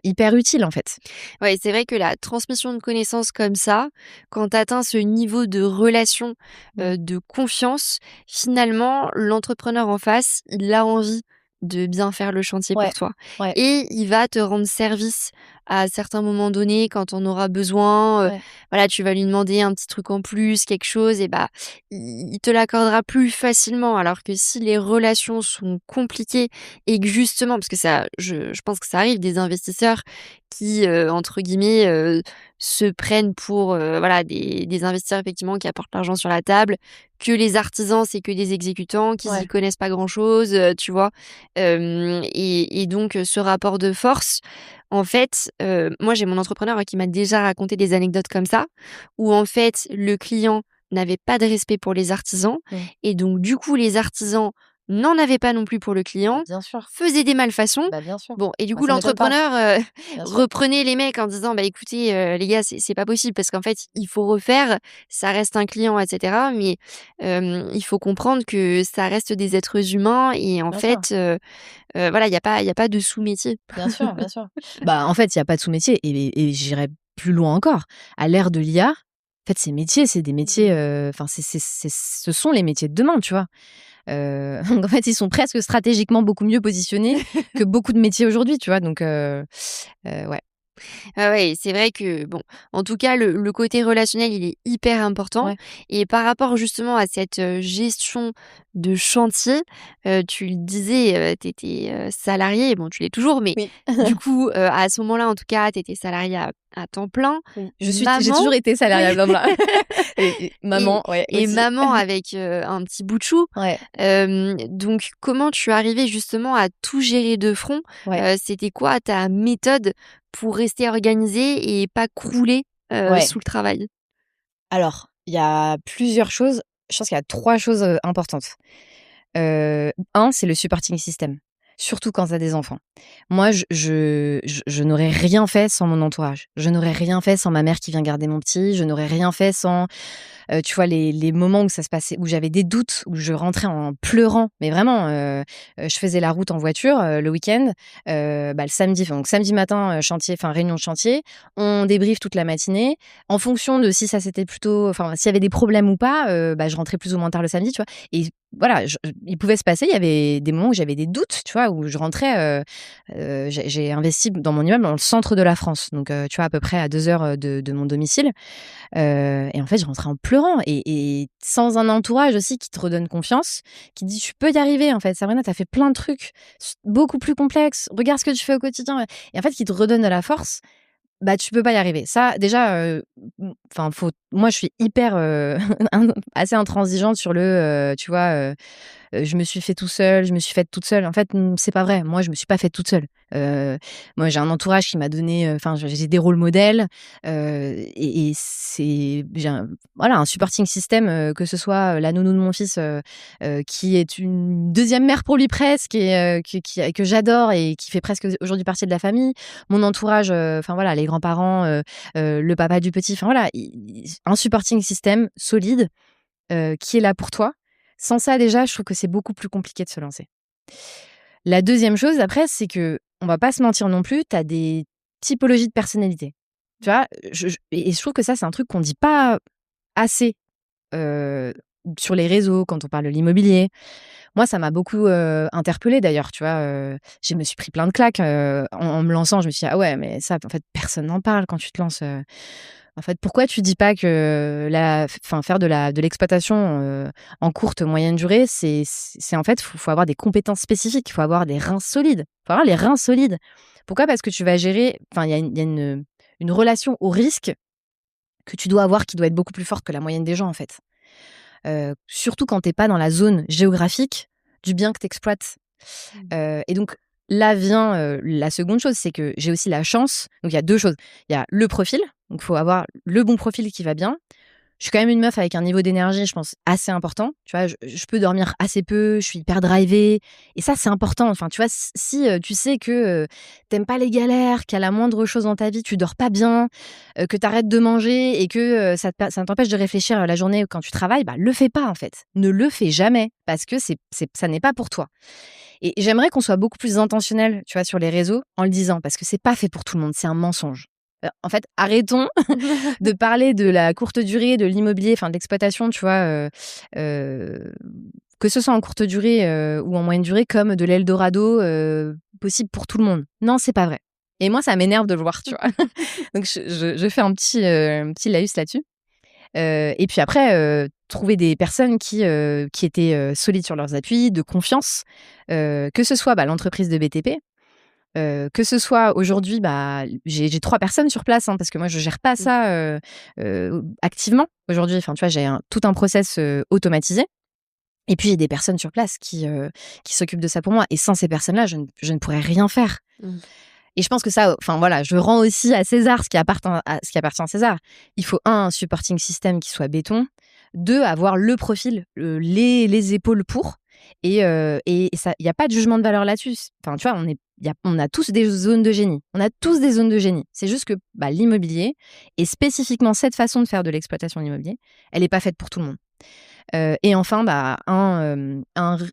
hyper utile, en fait.
Ouais, c'est vrai que la transmission de connaissances comme ça, quand tu atteins ce niveau de relation,
Mmh.
de confiance, finalement, l'entrepreneur en face, il a envie de bien faire le chantier
Ouais,
pour toi
ouais,
et il va te rendre service à certains moments donnés quand on aura besoin,
ouais,
voilà, tu vas lui demander un petit truc en plus, quelque chose et bah, il te l'accordera plus facilement. Alors que si les relations sont compliquées et que justement parce que ça je pense que ça arrive des investisseurs qui, entre guillemets, se prennent pour, voilà des investisseurs effectivement qui apportent l'argent sur la table, que les artisans, c'est que des exécutants, qu'ils y
ouais.
connaissent pas grand-chose, tu vois? Et donc ce rapport de force, en fait, moi j'ai mon entrepreneur qui m'a déjà raconté des anecdotes comme ça, où en fait le client n'avait pas de respect pour les artisans
Mmh.
et donc du coup les artisans n'en avaient pas non plus pour le client,
Bien sûr.
faisaient des malfaçons.
Bah, bien sûr.
Bon et du
Bah,
coup
ça m'étonne pas.
l'entrepreneur,
Bien sûr.
reprenait les mecs en disant: «Bah écoutez, les gars, c'est pas possible parce qu'en fait, il faut refaire, ça reste un client et cetera, mais il faut comprendre que ça reste des êtres humains et en
Bien sûr.
fait, voilà, il y a pas de sous-métier».
Bien sûr, bien sûr. Bah, en fait, il y a pas de sous-métier et j'irais plus loin encore. À l'ère de l'IA, en fait, ces métiers, c'est des métiers, enfin, ce sont les métiers de demain, tu vois? Donc en fait, ils sont presque stratégiquement beaucoup mieux positionnés que beaucoup de métiers aujourd'hui, tu vois? Donc ouais.
Ah ouais, c'est vrai que bon, en tout cas, le côté relationnel, il est hyper important
Ouais.
et par rapport justement à cette, gestion de chantier, tu le disais, tu étais, salariée, bon, tu l'es toujours, mais
Oui.
du coup, à ce moment-là, en tout cas, tu étais salariée à temps plein,
Oui. J'ai
maman
toujours été salariée
oui
à temps plein. Et
et
maman, ouais,
et
aussi.
maman avec, un petit bout de chou.
Ouais,
Donc comment tu arrivais justement à tout gérer de front?
ouais,
C'était quoi ta méthode pour rester organisée et pas crouler,
ouais.
sous le travail?
Alors, il y a plusieurs choses. Je pense qu'il y a 3 choses, importantes. 1, c'est le supporting system, surtout quand tu as des enfants. Moi, je n'aurais rien fait sans mon entourage. Je n'aurais rien fait sans ma mère qui vient garder mon petit. Je n'aurais rien fait sans, tu vois, les moments où ça se passait où j'avais des doutes, où je rentrais en pleurant, mais vraiment, je faisais la route en voiture, le week-end, bah, le samedi, enfin, donc samedi matin, chantier, enfin réunion de chantier. On débriefe toute la matinée. En fonction de si ça s'était plutôt enfin, s'il y avait des problèmes ou pas, bah, je rentrais plus ou moins tard le samedi, tu vois? Et voilà, il pouvait se passer, il y avait des moments où j'avais des doutes, tu vois? Où je rentrais, j'ai investi dans mon immeuble dans le centre de la France, donc tu vois, à peu près à 2 heures, de mon domicile. Et en fait, je rentrais en pleurant et sans un entourage aussi qui te redonne confiance, qui dit: «Tu peux y arriver, en fait, Sabrina, tu as fait plein de trucs beaucoup plus complexes. Regarde ce que tu fais au quotidien», et en fait, qui te redonne de la force, bah, tu peux pas y arriver. Ça, déjà, enfin, faut moi, je suis hyper, assez intransigeante sur tu vois, je me suis fait tout seul, je me suis faite toute seule. En fait, c'est pas vrai. Moi, je me suis pas faite toute seule. Moi, j'ai un entourage qui m'a donné, enfin, j'ai des rôles modèles, et c'est j'ai un voilà, un supporting system, que ce soit, la nounou de mon fils, qui est une deuxième mère pour lui presque et que j'adore et qui fait presque aujourd'hui partie de la famille. Mon entourage, enfin voilà, les grands-parents, le papa du petit, enfin voilà, i un supporting system solide, qui est là pour toi. Sans ça, déjà, je trouve que c'est beaucoup plus compliqué de se lancer. La deuxième chose après, c'est que on va pas se mentir non plus, tu as des typologies de personnalité. Tu vois? Et je trouve que ça, c'est un truc qu'on dit pas assez, heu, sur les réseaux, quand on parle de l'immobilier. Moi, ça m'a beaucoup, interpellée d'ailleurs, tu vois? Je me suis pris plein de claques, en me lançant. Je me suis dit: «Ah ouais, mais ça, en fait, personne n'en parle quand tu te lances, en fait, pourquoi tu dis pas que faire de l'exploitation, en courte, moyenne durée, c'est en fait, faut avoir des compétences spécifiques, il faut avoir des reins solides. Faut avoir les reins solides. Pourquoi? Parce que tu vas gérer enfin, il y a une relation au risque que tu dois avoir qui doit être beaucoup plus forte que la moyenne des gens, en fait. Surtout quand tu es pas dans la zone géographique du bien que tu exploites. Et donc là vient, la seconde chose, c'est que j'ai aussi la chance donc il y a 2 choses. Il y a le profil, donc il faut avoir le bon profil qui va bien. Je suis quand même une meuf avec un niveau d'énergie, je pense, assez important. Tu vois? Je peux dormir assez peu, je suis hyper drivée et ça, c'est important. Enfin, tu vois? Si, tu sais que, tu pas les galères, qu'à la moindre chose dans ta vie, tu dors pas bien, que tu arrêtes de manger et que, ça t'empêche de réfléchir, la journée quand tu travailles, bah, le fais pas, en fait. Ne le fais jamais parce que ça n'est pas pour toi. Et j'aimerais qu'on soit beaucoup plus intentionnel, tu vois, sur les réseaux en le disant, parce que c'est pas fait pour tout le monde, c'est un mensonge. En fait, arrêtons de parler de la courte durée, de l'immobilier, enfin de l'exploitation, tu vois, que ce soit en courte durée ou en moyenne durée, comme de l'Eldorado possible pour tout le monde. Non, c'est pas vrai. Et moi, ça m'énerve de le voir, tu vois. Donc, je fais un petit laïus là-dessus. Et puis après, trouver des personnes qui étaient solides sur leurs appuis, de confiance, que ce soit l'entreprise de BTP, que ce soit aujourd'hui, j'ai 3 personnes sur place, hein, parce que moi, je gère pas ça activement aujourd'hui. Enfin, tu vois, j'ai tout un process automatisé. Et puis, j'ai des personnes sur place qui s'occupent de ça pour moi. Et sans ces personnes-là, je ne pourrais rien faire. Et je pense que ça, enfin voilà, je rends aussi à César ce qui appartient à César. Il faut un supporting system qui soit béton, 2 avoir le profil, les épaules pour, et ça, il y a pas de jugement de valeur là-dessus. Enfin, tu vois, on a tous des zones de génie. On a tous des zones de génie. C'est juste que l'immobilier, et spécifiquement cette façon de faire de l'exploitation de l'immobilier, elle est pas faite pour tout le monde. Et enfin, un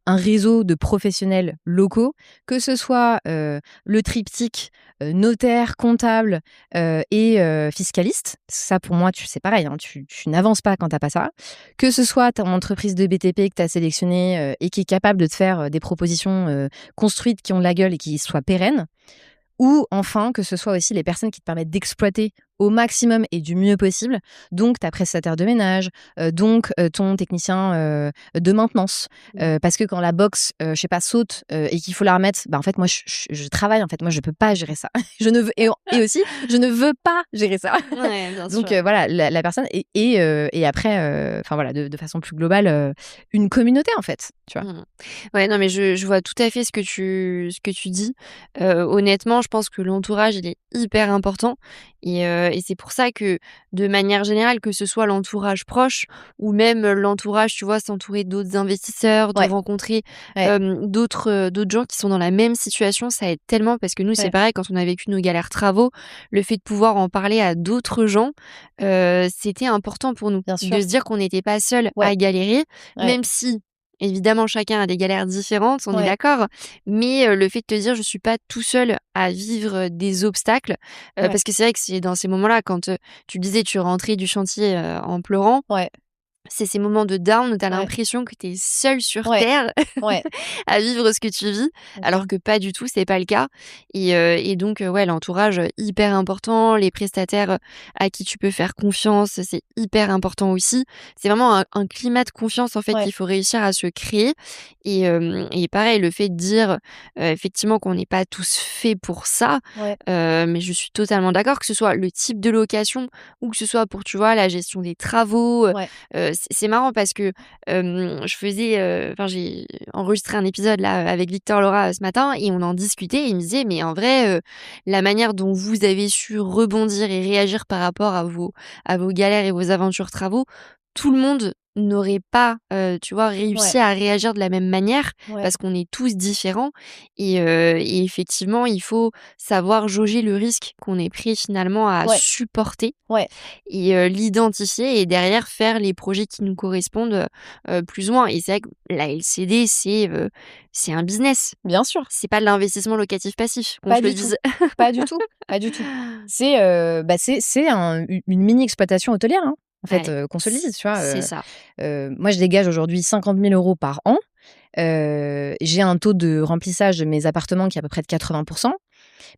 réseau de professionnels locaux, que ce soit le triptyque notaire, comptable et fiscaliste. Ça, pour moi, c'est pareil, hein, tu n'avances pas quand tu n'as pas ça. Que ce soit ton entreprise de BTP que tu as sélectionnée et qui est capable de te faire des propositions construites qui ont de la gueule et qui soient pérennes. Ou enfin, que ce soit aussi les personnes qui te permettent d'exploiter au maximum et du mieux possible, donc ta prestataire de ménage, donc ton technicien de maintenance. Parce que quand la box, je sais pas, saute et qu'il faut la remettre, en fait, moi, je travaille, en fait, moi, je peux pas gérer ça. Je ne veux, et aussi, je ne veux pas gérer ça.
Ouais, bien
Donc
sûr.
voilà, la personne, et après, enfin voilà, de façon plus globale, une communauté, en fait, tu vois.
Ouais, non, mais je vois tout à fait ce que tu dis. Honnêtement, je pense que l'entourage, il est hyper important et c'est pour ça que, de manière générale, que ce soit l'entourage proche ou même l'entourage, tu vois, s'entourer d'autres investisseurs, de
Ouais,
rencontrer,
ouais,
d'autres gens qui sont dans la même situation, ça aide tellement parce que nous, c'est
ouais,
pareil, quand on a vécu nos galères travaux, le fait de pouvoir en parler à d'autres gens, c'était important pour nous.
bien
De
sûr.
se dire qu'on n'était pas seuls
Ouais,
à galérer,
ouais,
même si évidemment, chacun a des galères différentes, on est
ouais,
d'accord, mais le fait de te dire: «Je suis pas tout seul à vivre des obstacles»,
ouais,
parce que c'est vrai que c'est dans ces moments-là quand, tu disais tu rentrais du chantier, en pleurant,
ouais,
c'est ces moments de down où tu as
ouais,
l'impression que tu es seul sur
ouais,
terre
ouais,
à vivre ce que tu vis,
bien sûr.
alors que pas du tout, c'est pas le cas et donc ouais, l'entourage, hyper important, les prestataires, à qui tu peux faire confiance, c'est hyper important aussi. C'est vraiment un climat de confiance, en fait,
Ouais,
qu'il faut réussir à se créer et pareil, le fait de dire, effectivement qu'on n'est pas tous faits pour ça,
ouais,
mais je suis totalement d'accord, que ce soit le type de location ou que ce soit pour, tu vois, la gestion des travaux,
ouais,
c'est marrant parce que, je faisais, enfin j'ai enregistré un épisode là, avec Victor Laura, ce matin et on en discutait et il me disait: «Mais en vrai, la manière dont vous avez su rebondir et réagir par rapport à vos galères et vos aventures travaux, tout le monde n'aurait pas, tu vois, réussi
ouais,
à réagir de la même manière
ouais,
parce qu'on est tous différents et effectivement, il faut savoir jauger le risque qu'on est prêt finalement à
ouais,
supporter
ouais,
et l'identifier et derrière faire les projets qui nous correspondent, plus ou moins et c'est vrai que la LCD c'est un business.
bien sûr,
C'est pas de l'investissement locatif passif, qu'on
pas
se le
du tout,
dise.
pas du tout, pas du tout. C'est une mini exploitation hôtelière, hein, en fait,
Ouais,
qu'on se le dise, tu vois.
c'est ça.
Moi, je dégage aujourd'hui 50 000 € par an. J'ai un taux de remplissage de mes appartements qui est à peu près de 80%.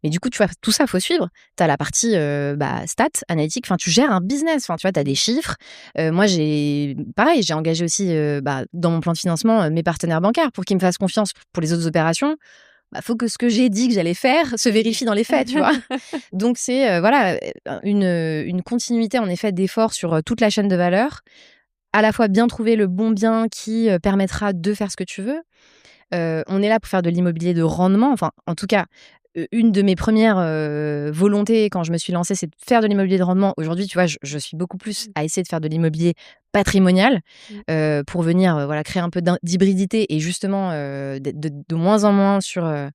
Mais du coup, tu vois, tout ça, faut suivre. Tu as la partie stats, analytique. Enfin, tu gères un business. Enfin, tu vois, tu as des chiffres. Moi, pareil, j'ai engagé aussi dans mon plan de financement mes partenaires bancaires pour qu'ils me fassent confiance pour les autres opérations. Faut que ce que j'ai dit que j'allais faire se vérifie dans les faits, tu vois. Donc, c'est voilà, une continuité, en effet, d'efforts sur toute la chaîne de valeur. À la fois bien trouver le bon bien qui permettra de faire ce que tu veux. On est là pour faire de l'immobilier de rendement. Enfin, en tout cas, une de mes premières volontés quand je me suis lancée, c'est de faire de l'immobilier de rendement. Aujourd'hui, tu vois, je suis beaucoup plus à essayer de faire de l'immobilier patrimonial
Mmh.
pour venir voilà, créer un peu d'hybridité et justement d'être de moins en moins sur de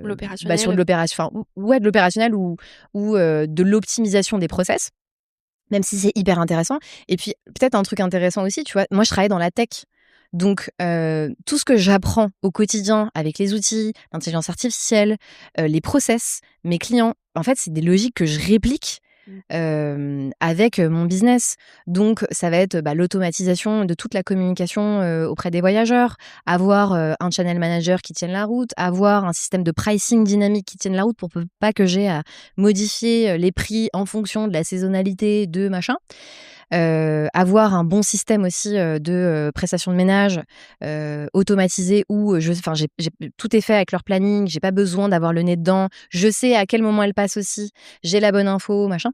L'opérationnel.
l'opération, enfin, ouais, de l'opérationnel ou de l'optimisation des process, même si c'est hyper intéressant. Et puis, peut-être un truc intéressant aussi, tu vois, moi, je travaille dans la tech. Donc, tout ce que j'apprends au quotidien avec les outils, l'intelligence artificielle, les process, mes clients, en fait, c'est des logiques que je réplique avec mon business. Donc, ça va être l'automatisation de toute la communication auprès des voyageurs, avoir un channel manager qui tienne la route, avoir un système de pricing dynamique qui tienne la route pour pas que j'ai à modifier les prix en fonction de la saisonnalité de machin. Avoir un bon système aussi de prestation de ménage automatisé où j'ai tout est fait avec leur planning, j'ai pas besoin d'avoir le nez dedans, je sais à quel moment elle passe aussi, j'ai la bonne info, machin.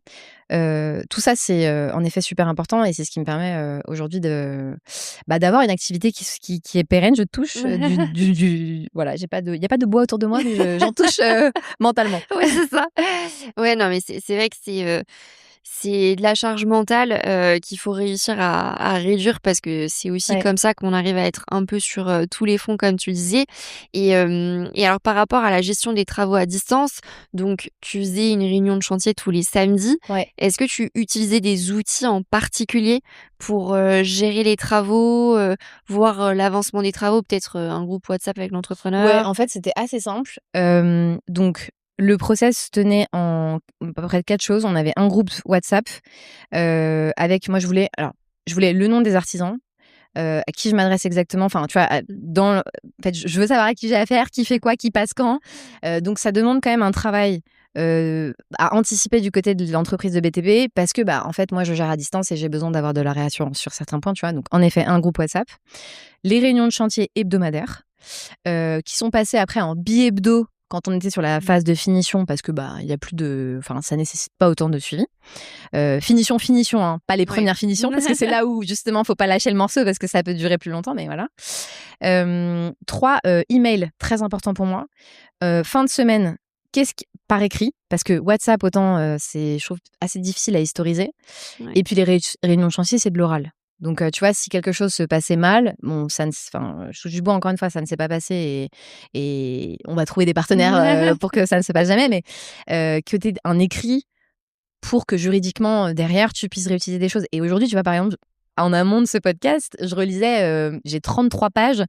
Tout ça, c'est en effet super important et c'est ce qui me permet aujourd'hui d'avoir une activité qui est pérenne. Je touche voilà, il n'y a pas de bois autour de moi, mais j'en touche mentalement.
Ouais, c'est ça. Ouais, non, mais c'est vrai que c'est de la charge mentale, qu'il faut réussir à réduire parce que c'est aussi
Ouais.
comme ça qu'on arrive à être un peu sur, tous les fronts comme tu disais et alors par rapport à la gestion des travaux à distance, donc tu faisais une réunion de chantier tous les samedis.
Ouais.
Est-ce que tu utilisais des outils en particulier pour, gérer les travaux, voir, l'avancement des travaux? Peut-être, un groupe WhatsApp avec
Ouais,
l'entrepreneur?
en fait, c'était assez simple. Donc, le process tenait en à peu près 4 choses. On avait un groupe WhatsApp avec moi, je voulais le nom des artisans, à qui je m'adresse exactement. Enfin, tu vois, en fait, je veux savoir à qui j'ai affaire, qui fait quoi, qui passe quand. Donc, ça demande quand même un travail à anticiper du côté de l'entreprise de BTP parce que, en fait, moi, je gère à distance et j'ai besoin d'avoir de la réassurance sur certains points, tu vois. Donc, en effet, un groupe WhatsApp. Les réunions de chantier hebdomadaires qui sont passées après en bi-hebdo quand on était sur la phase de finition parce que il y a plus de, enfin ça nécessite pas autant de suivi. Finition, hein, pas les premières finitions parce que c'est là où justement faut pas lâcher le morceau parce que ça peut durer plus longtemps, mais voilà. 3 emails très important pour moi. Fin de semaine, par écrit parce que WhatsApp autant c'est je trouve assez difficile à historiser.
Ouais.
Et puis les réunions de chantier, c'est de l'oral. Donc, tu vois, si quelque chose se passait mal, bon, je touche du bois encore une fois, ça ne s'est pas passé et on va trouver des partenaires pour que ça ne se passe jamais, mais que tu aies un écrit pour que juridiquement, derrière, tu puisses réutiliser des choses. Et aujourd'hui, tu vois, par exemple, en amont de ce podcast, je relisais, j'ai 33 pages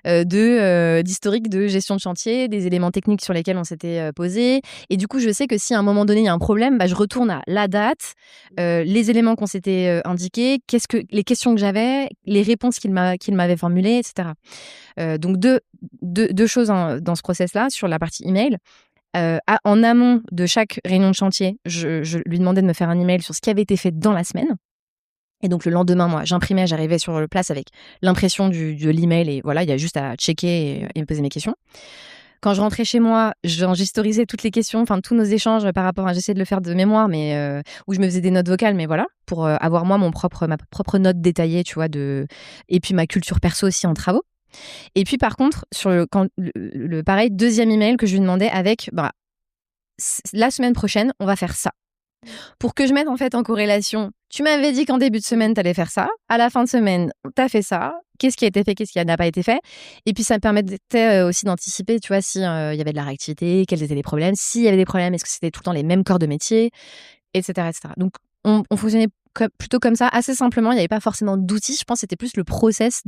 d'historique de gestion de chantier, des éléments techniques sur lesquels on s'était posé. Et du coup, je sais que si à un moment donné, il y a un problème, je retourne à la date, les éléments qu'on s'était indiqués, les questions que j'avais, les réponses qu'il m'avait formulées, etc. Donc deux choses dans ce process-là, sur la partie email. En amont de chaque réunion de chantier, je lui demandais de me faire un email sur ce qui avait été fait dans la semaine. Et donc le lendemain, moi, j'imprimais, j'arrivais sur le place avec l'impression de l'email et voilà, il y a juste à checker et me poser mes questions. Quand je rentrais chez moi, j'historisais toutes les questions, enfin tous nos échanges par rapport à, j'essayais de le faire de mémoire, mais où je me faisais des notes vocales, mais voilà, pour avoir moi ma propre note détaillée, tu vois, et puis ma culture perso aussi en travaux. Et puis par contre, sur le pareil, deuxième email que je lui demandais avec, la semaine prochaine, on va faire ça. Pour que je mette en fait en corrélation, tu m'avais dit qu'en début de semaine, tu allais faire ça. À la fin de semaine, tu as fait ça. Qu'est-ce qui a été fait, qu'est-ce qui n'a pas été fait. Et puis ça me permettait aussi d'anticiper, tu vois, s'il y avait de la réactivité, quels étaient les problèmes. S'il y avait des problèmes, est-ce que c'était tout le temps les mêmes corps de métier, etc. etc. Donc on fonctionnait plutôt comme ça, assez simplement. Il n'y avait pas forcément d'outils. Je pense que c'était plus le process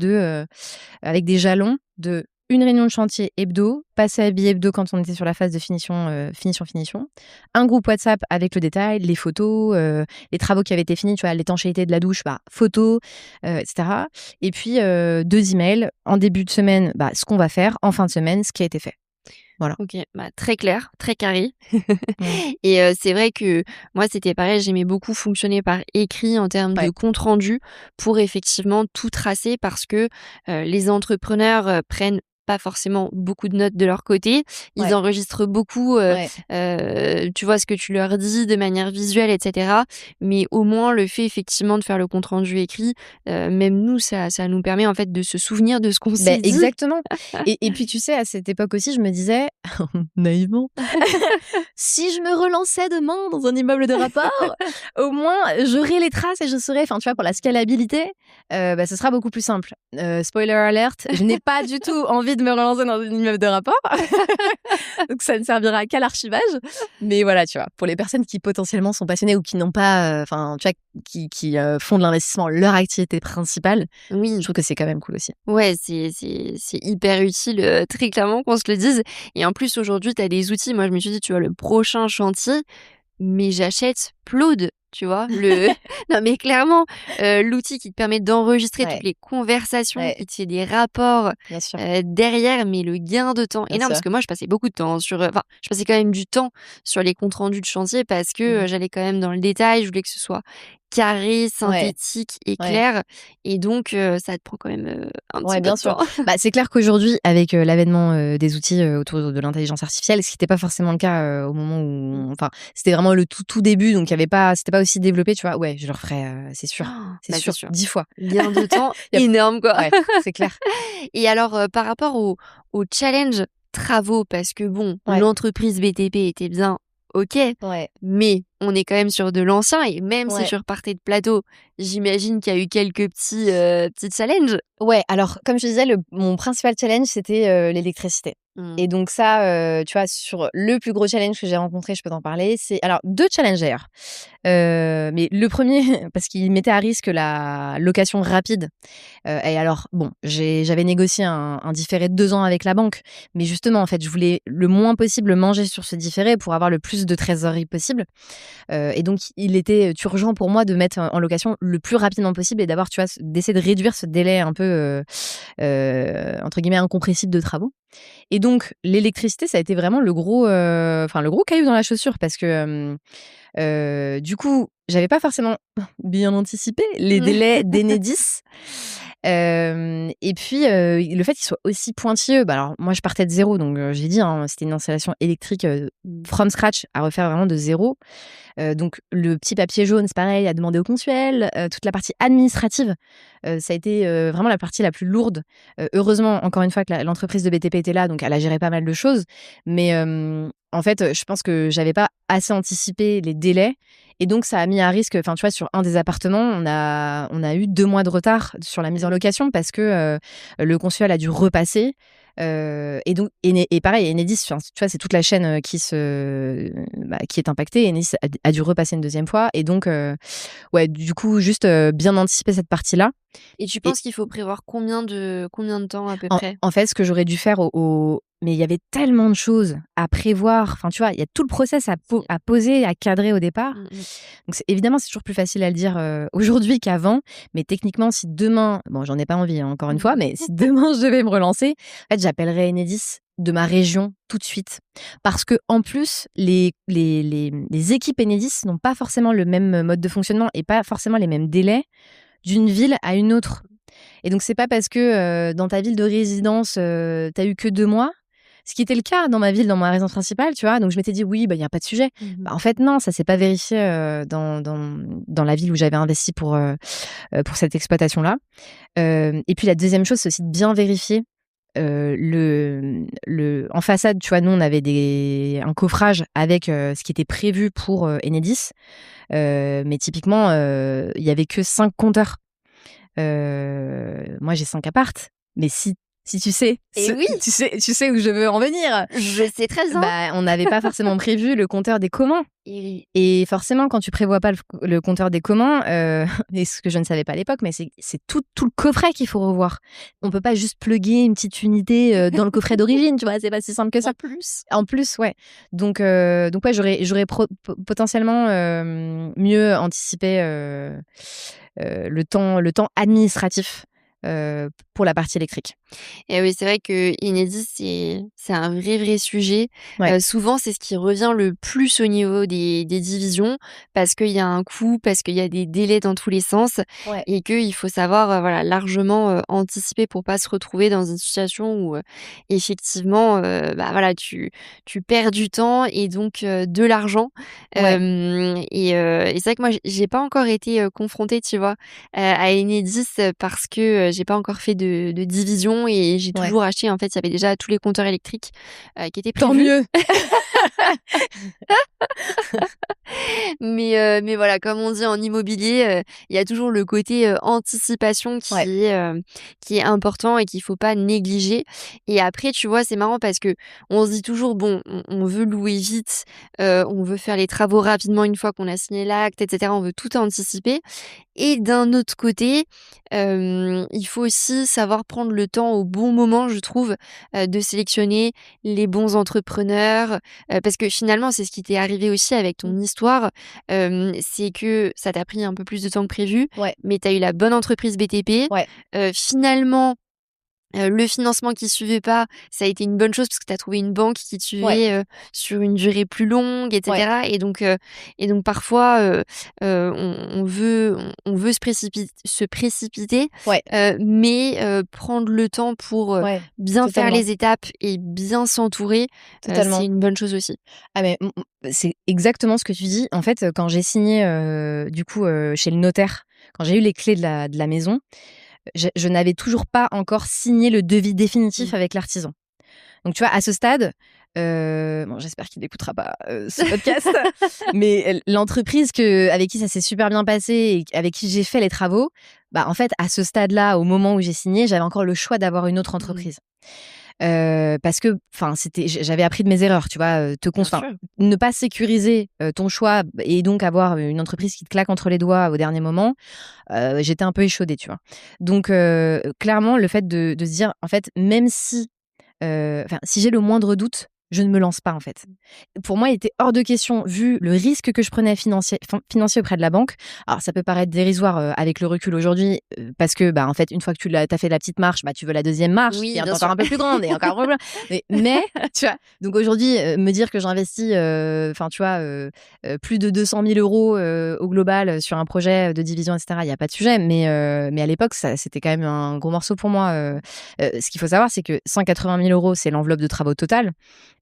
avec des jalons de une réunion de chantier hebdo, passer à bi-hebdo quand on était sur la phase de finition. Un groupe WhatsApp avec le détail, les photos, les travaux qui avaient été finis, tu vois, l'étanchéité de la douche, photos, etc. Et puis 2 emails en début de semaine, ce qu'on va faire, en fin de semaine, ce qui a été fait. Voilà.
OK, très clair, très carré.
Ouais.
Et c'est vrai que moi, c'était pareil, j'aimais beaucoup fonctionner par écrit en termes de
Ouais.
compte rendu pour effectivement tout tracer parce que, les entrepreneurs, prennent pas forcément beaucoup de notes de leur côté. Ils
Ouais.
enregistrent beaucoup,
Ouais.
tu vois, ce que tu leur dis de manière visuelle et cetera. Mais au moins le fait effectivement de faire le compte rendu écrit, même nous, ça nous permet en fait de se souvenir de ce qu'on s'est dit.
Exactement. Et puis tu sais, à cette époque aussi, je me disais, naïvement, si je me relançais demain dans un immeuble de rapport, au moins j'aurais les traces et je saurais, enfin tu vois, pour la scalabilité, ce sera beaucoup plus simple. Spoiler alert, je n'ai pas du tout envie envie de me relancer dans un immeuble de rapport. Donc, ça ne servira qu'à l'archivage. Mais voilà, tu vois, pour les personnes qui potentiellement sont passionnées ou qui n'ont pas, enfin, tu vois, qui font de l'investissement leur activité principale, je
Oui.
trouve que c'est quand même cool aussi.
Ouais, c'est hyper utile, très clairement qu'on se le dise et en plus aujourd'hui tu as des outils. Moi je me suis dit: «Tu vois le prochain chantier, mais j'achète Claude», tu vois? Le non mais clairement, l'outil qui te permet d'enregistrer toutes
Ouais,
les conversations,
ouais,
qui te fait des rapports,
bien sûr,
derrière, mais le gain de temps
bien
énorme
sûr.
parce que moi je passais beaucoup de temps sur, enfin je passais quand même du temps sur les comptes rendus de chantier parce que,
Mmh.
j'allais quand même dans le détail. Je voulais que ce soit carré,
Ouais,
synthétique et
ouais.
clair et donc ça te prend quand même, un petit
Ouais,
peu
bien
de
sûr.
temps.
Bah, c'est clair qu'aujourd'hui, avec l'avènement des outils autour de l'intelligence artificielle, ce qui n'était pas forcément le cas au moment
Mmh.
où, enfin, c'était vraiment le tout début, donc il y avait pas, c'était pas aussi développé, tu vois. Ouais, je le referais, c'est
Bah, c'est
sûr,
sûr.
10 fois.
Gain de temps
Y a-
énorme, quoi.
Ouais, c'est clair.
Et alors, par rapport au challenge travaux, parce que bon,
Ouais,
l'entreprise BTP était bien, OK,
ouais,
mais on est quand même sur de l'ancien et même si
ouais.
tu repartais de plateau, j'imagine qu'il y a eu quelques petits challenges?
Ouais, alors comme je disais, mon principal challenge, c'était l'électricité.
Mmh.
Et donc ça, tu vois, sur le plus gros challenge que j'ai rencontré, je peux t'en parler, c'est alors 2 challenges d'ailleurs. Mais le premier parce qu'il mettait à risque la location rapide. Et alors bon, j'avais négocié un différé de 2 ans avec la banque, mais justement, en fait, je voulais le moins possible manger sur ce différé pour avoir le plus de trésorerie possible. Et donc il était urgent pour moi de mettre en location le plus rapidement possible et d'avoir, tu vois, d'essayer de réduire ce délai un peu, entre guillemets «incompressible» de travaux. Et donc l'électricité, ça a été vraiment le gros caillou dans la chaussure parce que, du coup, j'avais pas forcément bien anticipé les délais d'Enedis. Et puis, le fait qu'il soit aussi pointilleux, bah, alors moi je partais de zéro donc j'ai dit, hein, c'était une installation électrique,
Mmh.
from scratch à refaire vraiment de zéro. Donc le petit papier jaune, c'est pareil, à demander au consuel. Toute la partie administrative, ça a été, vraiment la partie la plus lourde. Heureusement, encore une fois, que l'entreprise de BTP était là, donc elle a géré pas mal de choses. Mais, en fait, je pense que j'avais pas assez anticipé les délais et donc ça a mis à risque, enfin, tu vois, sur un des appartements, on a eu 2 mois de retard sur la mise en
Mmh.
location parce que, le consuel a dû repasser. Et donc et pareil, Enedis, enfin, tu vois, c'est toute la chaîne, qui est impactée. Enedis a dû repasser une deuxième fois et donc ouais, du coup, juste, bien anticiper cette partie-là.
Et tu
Et
penses qu'il faut prévoir combien de temps à peu
en
près?
en fait, ce que j'aurais dû faire mais il y avait tellement de choses à prévoir, enfin, tu vois, il y a tout le process à poser, à cadrer au départ.
Mmh mh.
Donc c'est évidemment, c'est toujours plus facile à le dire, aujourd'hui qu'avant, mais techniquement, si demain bon, j'en ai pas envie, hein, encore une fois, mais si demain je devais me relancer, en fait, j'appellerais Enedis de ma région tout de suite. Parce que en plus, les équipes Enedis n'ont pas forcément le même mode de fonctionnement et pas forcément les mêmes délais d'une ville à une autre. Et donc c'est pas parce que, dans ta ville de résidence, tu as eu que 2 mois, ce qui était le cas dans ma ville, dans ma résidence principale, tu vois? Donc je m'étais dit: «Oui, bah, il y a pas de sujet».
Mmh.
Bah, en fait non, ça s'est pas vérifié, dans la ville où j'avais investi pour cette exploitation-là. Et puis la deuxième chose, c'est aussi de bien vérifier, le en façade, tu vois? Nous, on avait un coffrage avec, ce qui était prévu pour, Enedis. Mais typiquement, il y avait que 5 compteurs. Moi, j'ai 5 apparts, mais si tu sais
Et oui,
tu sais où je veux en venir.
je sais très bien.
Bah, on n'avait pas forcément prévu le compteur des communs
Et oui.
et forcément, quand tu prévois pas le compteur des communs, et ce que je ne savais pas à l'époque, mais c'est tout le coffret qu'il faut revoir. On peut pas juste plugger une petite unité, dans le coffret d'origine, tu vois? C'est pas si simple que ça.
En plus.
En plus, ouais. Donc ouais, j'aurais potentiellement, mieux anticipé, le temps administratif, pour la partie électrique.
Et oui, c'est vrai que Enedis, c'est un vrai sujet.
Ouais,
Souvent, c'est ce qui revient le plus au niveau des divisions parce qu'il y a un coût, parce qu'il y a des délais dans tous les sens
ouais,
et qu'il faut savoir, voilà, largement, anticiper pour pas se retrouver dans une situation où, effectivement, bah, voilà, tu perds du temps et donc de l'argent.
ouais.
Et c'est vrai que moi, j'ai pas encore été, confrontée, tu vois, à Enedis, parce que, j'ai pas encore fait de division et j'ai
Ouais.
toujours acheté en fait, il y avait déjà tous les compteurs électriques, qui étaient
Tant
prévus.
mieux!
Mais voilà, comme on dit en immobilier, il y a toujours le côté, anticipation
Ouais.
qui est important et qu'il faut pas négliger. Et après, tu vois, c'est marrant parce qu'on se dit toujours: «Bon, on veut louer vite, on veut faire les travaux rapidement une fois qu'on a signé l'acte et cetera». On veut tout anticiper et d'un autre côté, il faut aussi savoir prendre le temps au bon moment, je trouve, de sélectionner les bons entrepreneurs, parce que finalement, c'est ce qui t'est arrivé aussi avec
Mmh.
ton histoire, c'est que ça t'a pris un peu plus de temps que prévu,
Ouais,
mais tu as eu la bonne entreprise BTP.
ouais,
Finalement, le financement qui suivait pas, ça a été une bonne chose parce que tu as trouvé une banque qui te
ouais,
suivait, sur une durée plus longue et
ouais,
cetera et donc parfois, on veut se précipiter,
ouais,
mais prendre le temps pour,
ouais,
bien faire
totalement,
les étapes et bien s'entourer, c'est
totalement.
une bonne chose aussi.
Ah mais c'est exactement ce que tu dis. En fait, quand j'ai signé, du coup, chez le notaire, quand j'ai eu les clés de la maison, je n'avais toujours pas encore signé le devis
Mmh.
définitif avec l'artisan. Donc tu vois, à ce stade, bon j'espère qu'il n'écoutera pas, ce podcast, mais l'entreprise avec qui ça s'est super bien passé et avec qui j'ai fait les travaux, bah, en fait, à ce stade-là, au moment où j'ai signé, j'avais encore le choix d'avoir une autre
Mmh.
entreprise. Parce que, enfin, j'avais appris de mes erreurs, tu vois?
Bien sûr.
Ne pas sécuriser, ton choix et donc avoir une entreprise qui te claque entre les doigts au dernier moment, j'étais un peu échaudée, tu vois? Donc clairement, le fait de se dire: «En fait, même si enfin, si j'ai le moindre doute, je ne me lance pas, en fait. Pour moi, il était hors de question, vu le risque que je prenais financier auprès de la banque. Alors, ça peut paraître dérisoire avec le recul aujourd'hui, parce que, bah, en fait, une fois que t'as fait la petite marche, bah, tu veux la deuxième marche, qui
Oui,
est
bien
encore
sûr.
un peu plus grande et encore plus loin. Mais tu vois, donc aujourd'hui, me dire que j'investis, enfin, tu vois, plus de 200 000 euros au global sur un projet de division, etc., il n'y a pas de sujet. Mais à l'époque, c'était quand même un gros morceau pour moi. Ce qu'il faut savoir, c'est que 180 000 euros, c'est l'enveloppe de travaux totale,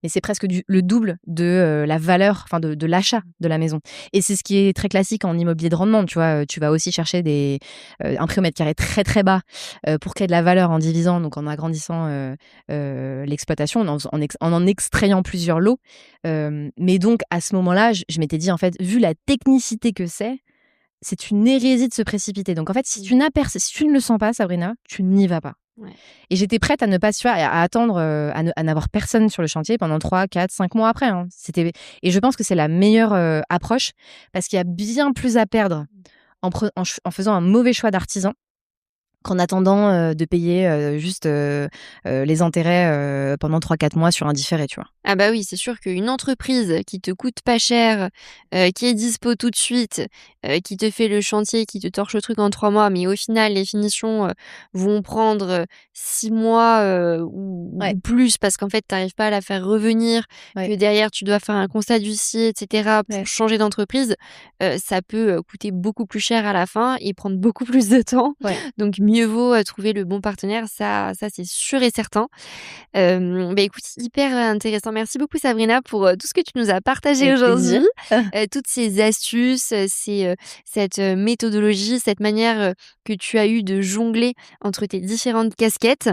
mais c'est presque le double de la valeur, enfin de l'achat de la maison. Et c'est ce qui est très classique en immobilier de rendement. Tu vois, tu vas aussi chercher un prix au mètre carré très très bas pour créer de la valeur en divisant, donc en agrandissant l'exploitation, en extrayant plusieurs lots. Mais donc à ce moment-là, je m'étais dit, en fait, vu la technicité que c'est une hérésie de se précipiter. Donc en fait,
Mmh.
si tu ne le sens pas, Sabrina, tu n'y vas pas.
Ouais.
Et j'étais prête à ne pas suivre, à attendre, à n'avoir personne sur le chantier pendant 3, 4, 5 mois après, hein. Et je pense que c'est la meilleure, approche parce qu'il y a bien plus à perdre en faisant un mauvais choix d'artisan qu'en attendant, de payer, juste, les intérêts, pendant 3, 4 mois sur un différé, tu vois?
Ah bah oui, c'est sûr qu'une entreprise qui te coûte pas cher, qui est dispo tout de suite, qui te fait le chantier, qui te torche le truc en 3 mois, mais au final les finitions, vont prendre, 6 mois,
Ouais,
ou plus parce qu'en fait tu arrives pas à la faire revenir,
ouais,
que derrière tu dois faire un constat d'huissier et cetera pour
ouais,
changer d'entreprise, ça peut, coûter beaucoup plus cher à la fin et prendre beaucoup plus de temps.
ouais,
Donc mieux vaut, trouver le bon partenaire, ça c'est sûr et certain. Bah, écoute, hyper intéressant. Merci beaucoup Sabrina pour, tout ce que tu nous as partagé
avec plaisir.
aujourd'hui, toutes ces astuces, cette, méthodologie, cette manière, que tu as eu de jongler entre tes différentes casquettes.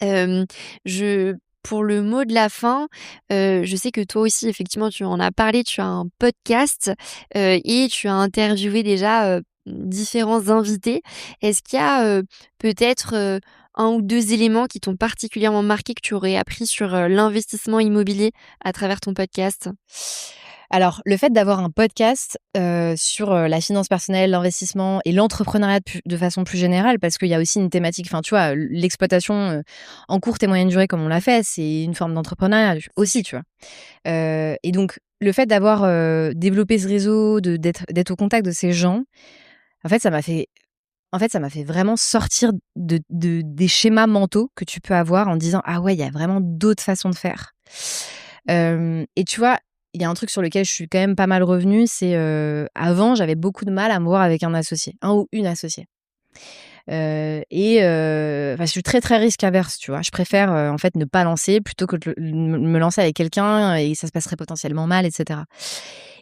Hem, je Pour le mot de la fin, je sais que toi aussi effectivement tu en as parlé, tu as un podcast, et tu as interviewé déjà, différents invités. Est-ce qu'il y a, peut-être, 1 ou 2 éléments qui t'ont particulièrement marqué, que tu aurais appris sur, l'investissement immobilier à travers ton podcast?
Alors, le fait d'avoir un podcast, sur, la finance personnelle, l'investissement et l'entrepreneuriat de façon plus générale, parce qu'il y a aussi une thématique, enfin, tu vois, l'exploitation, en courte et moyenne durée comme on l'a fait, c'est une forme d'entrepreneuriat
C'est
aussi,
sûr.
tu vois? Et donc le fait d'avoir, développé ce réseau, d'être au contact de ces gens, en fait, ça m'a fait vraiment sortir des schémas mentaux que tu peux avoir en disant: «Ah ouais, il y a vraiment d'autres façons de faire». Et tu vois, il y a un truc sur lequel je suis quand même pas mal revenue, c'est, avant, j'avais beaucoup de mal à me voir avec un associé, un ou une associée. Enfin, je suis très, très risque averse, tu vois? Je préfère, en fait, ne pas lancer plutôt que de me lancer avec quelqu'un et ça se passerait potentiellement mal et cetera.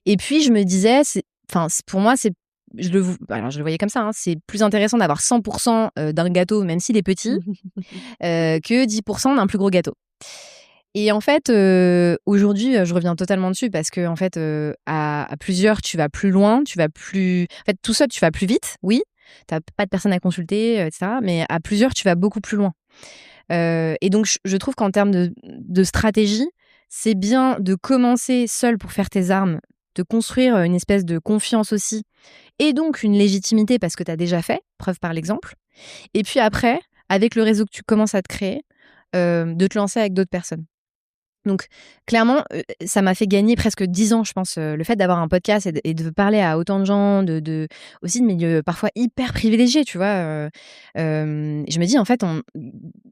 Et puis je me disais, pour moi, alors je le voyais comme ça, hein, c'est plus intéressant d'avoir 100 d'un gâteau, même s'il est petit, que 10 d'un plus gros gâteau. Et en fait, aujourd'hui, je reviens totalement dessus parce que en fait, à plusieurs, tu vas plus loin, tu vas plus en fait, tout seul, tu vas plus vite, oui, tu as pas de personne à consulter, et cetera, mais à plusieurs, tu vas beaucoup plus loin. Et donc je trouve qu'en termes de stratégie, c'est bien de commencer seul pour faire tes armes, de construire, une espèce de confiance aussi et donc une légitimité parce que tu as déjà fait, preuve par l'exemple. Et puis après, avec le réseau que tu commences à te créer, de te lancer avec d'autres personnes. Donc clairement, ça m'a fait gagner presque 10 ans, je pense, le fait d'avoir un podcast et de parler à autant de gens, aussi de milieux parfois hyper privilégiés, tu vois? Je me dis en fait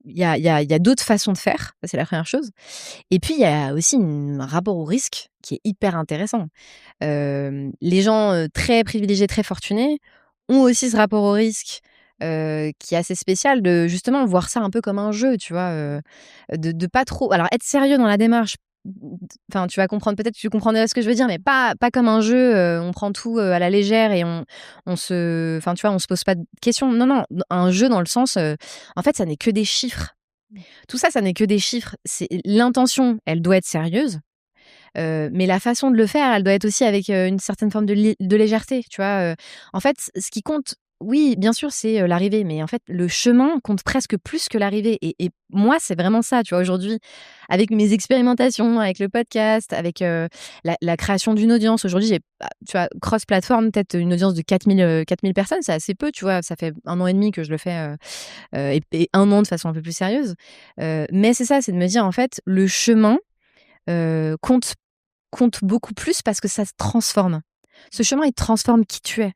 il y a d'autres façons de faire, ça c'est la première chose. Et puis il y a aussi un rapport au risque qui est hyper intéressant. Les gens, très privilégiés, très fortunés ont aussi ce rapport au risque, qui est assez spécial de justement voir ça un peu comme un jeu, tu vois? De pas trop alors être sérieux dans la démarche, enfin tu vas comprendre peut-être tu comprendrais ce que je veux dire, mais pas comme un jeu, on prend tout, à la légère et on se enfin tu vois, on se pose pas de questions. Non, non, un jeu dans le sens, en fait ça n'est que des chiffres. Tout ça, ça n'est que des chiffres. C'est l'intention, elle doit être sérieuse. Mais la façon de le faire, elle doit être aussi avec, une certaine forme de légèreté, tu vois? En fait, ce qui compte, oui, bien sûr, c'est, l'arrivée, mais en fait, le chemin compte presque plus que l'arrivée et moi, c'est vraiment ça, tu vois? Aujourd'hui, avec mes expérimentations, avec le podcast, avec, la création d'une audience. Aujourd'hui, j'ai, bah, tu vois, cross plateforme, peut-être une audience de 4 000 personnes, c'est assez peu, tu vois? Ça fait 1 an et demi que je le fais, et 1 an de façon un peu plus sérieuse. Mais c'est ça, c'est de me dire, en fait, le chemin, compte beaucoup plus parce que ça se transforme. Ce chemin, il transforme qui tu es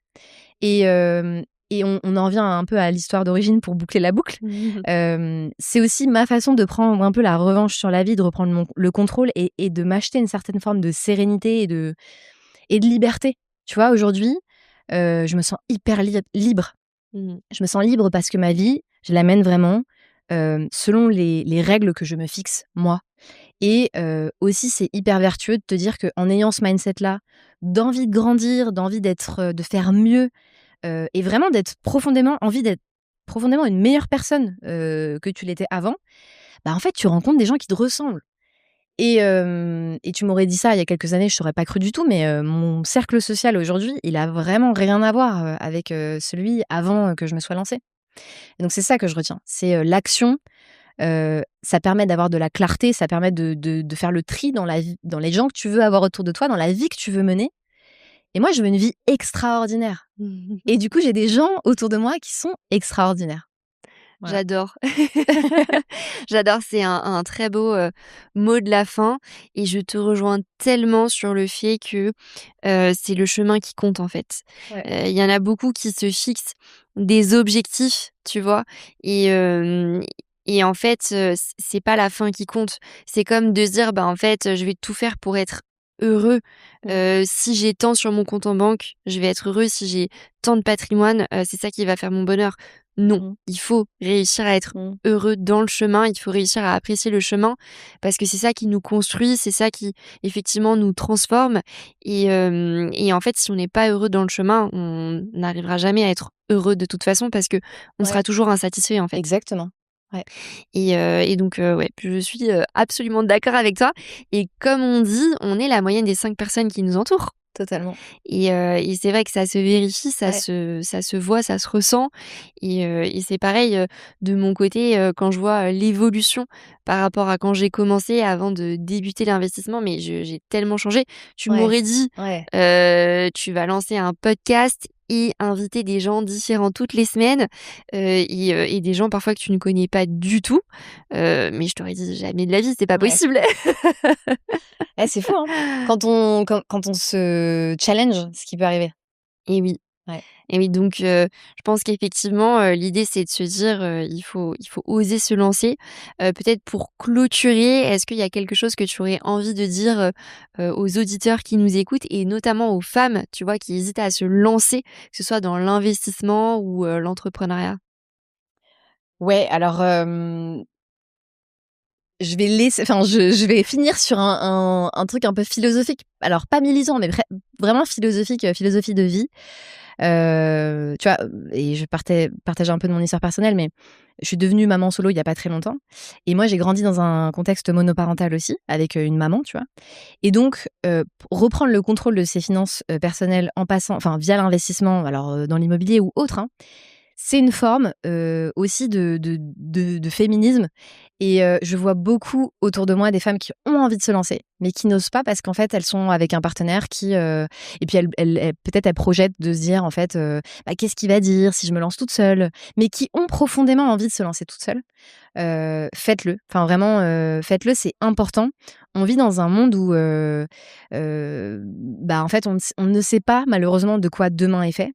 et on en revient un peu à l'histoire d'origine pour boucler la boucle. C'est aussi ma façon de prendre un peu la revanche sur la vie, de reprendre le contrôle et de m'acheter une certaine forme de sérénité et de liberté. Tu vois, aujourd'hui, je me sens hyper libre.
Mmh.
Je me sens libre parce que ma vie, je la mène vraiment, selon les règles que je me fixe, moi. Et aussi, c'est hyper vertueux de te dire qu'en ayant ce mindset-là, d'envie de grandir, d'envie d'être, de faire mieux, et vraiment d'être profondément une meilleure personne, que tu l'étais avant, bah, en fait, tu rencontres des gens qui te ressemblent. Et tu m'aurais dit ça il y a quelques années, je t'aurais pas cru du tout, mais mon cercle social aujourd'hui, il a vraiment rien à voir, avec, celui avant, que je me sois lancée. Et donc c'est ça que je retiens, c'est, l'action. Ça permet d'avoir de la clarté, ça permet de faire le tri dans la vie dans les gens que tu veux avoir autour de toi, dans la vie que tu veux mener. Et moi, je veux une vie extraordinaire. Et du coup, j'ai des gens autour de moi qui sont extraordinaires. Voilà.
J'adore. J'adore, c'est un très beau, mot de la fin et je te rejoins tellement sur le fait que, c'est le chemin qui compte, en fait.
Ouais.
Il y en a beaucoup qui se fixent des objectifs, tu vois? Et en fait, c'est pas la fin qui compte. C'est comme de se dire: «Bah, en fait, je vais tout faire pour être heureux.
Mmh.
Si j'ai tant sur mon compte en banque, je vais être heureux. Si j'ai tant de patrimoine, c'est ça qui va faire mon bonheur». Non,
Mmh.
il faut réussir à être
Mmh.
heureux dans le chemin, il faut réussir à apprécier le chemin parce que c'est ça qui nous construit, c'est ça qui effectivement nous transforme et en fait, si on n'est pas heureux dans le chemin, on n'arrivera jamais à être heureux de toute façon parce que on sera
Ouais,
toujours insatisfait, en fait.
exactement. Ouais.
Et donc ouais, je suis, absolument d'accord avec toi et comme on dit, on est la moyenne des 5 personnes qui nous entourent.
Totalement.
Et c'est vrai que ça se vérifie,
Ouais.
ça se voit, ça se ressent et c'est pareil, de mon côté, quand je vois, l'évolution par rapport à quand j'ai commencé avant de débuter l'investissement, mais j'ai tellement changé. Tu
Ouais.
m'aurais dit,
Ouais.
«Tu vas lancer un podcast et inviter des gens différents toutes les semaines», et des gens parfois que tu ne connais pas du tout, mais je t'aurais dit: «Jamais de la vie, c'est pas
Ouais.
possible».
Eh, c'est fou, hein, quand on se challenge, ce qui peut arriver.
Et oui.
Ouais.
Et oui, donc je pense qu'effectivement, l'idée, c'est de se dire, il faut oser se lancer. Peut-être pour clôturer, est-ce qu'il y a quelque chose que tu aurais envie de dire, aux auditeurs qui nous écoutent et notamment aux femmes, tu vois, qui hésitent à se lancer, que ce soit dans l'investissement ou l'entrepreneuriat?
Ouais, alors, je vais finir sur un truc un peu philosophique. Alors pas militant, mais vraiment philosophique, philosophie de vie. Tu vois? Et je partageais un peu de mon histoire personnelle, mais je suis devenue maman solo il y a pas très longtemps et moi j'ai grandi dans un contexte monoparental aussi avec, une maman, tu vois? Et donc, reprendre le contrôle de ses finances, personnelles en passant enfin via l'investissement, alors, dans l'immobilier ou autre, hein, c'est une forme, aussi de féminisme et je vois beaucoup autour de moi des femmes qui ont envie de se lancer, mais qui n'osent pas parce qu'en fait, elles sont avec un partenaire qui, et puis elles peut-être elles projettent de se dire en fait, «Bah, qu'est-ce qu'il va dire si je me lance toute seule?» mais qui ont profondément envie de se lancer toute seule. Faites-le. Enfin vraiment, faites-le, c'est important. On vit dans un monde où, bah, en fait, on ne sait pas malheureusement de quoi demain est fait.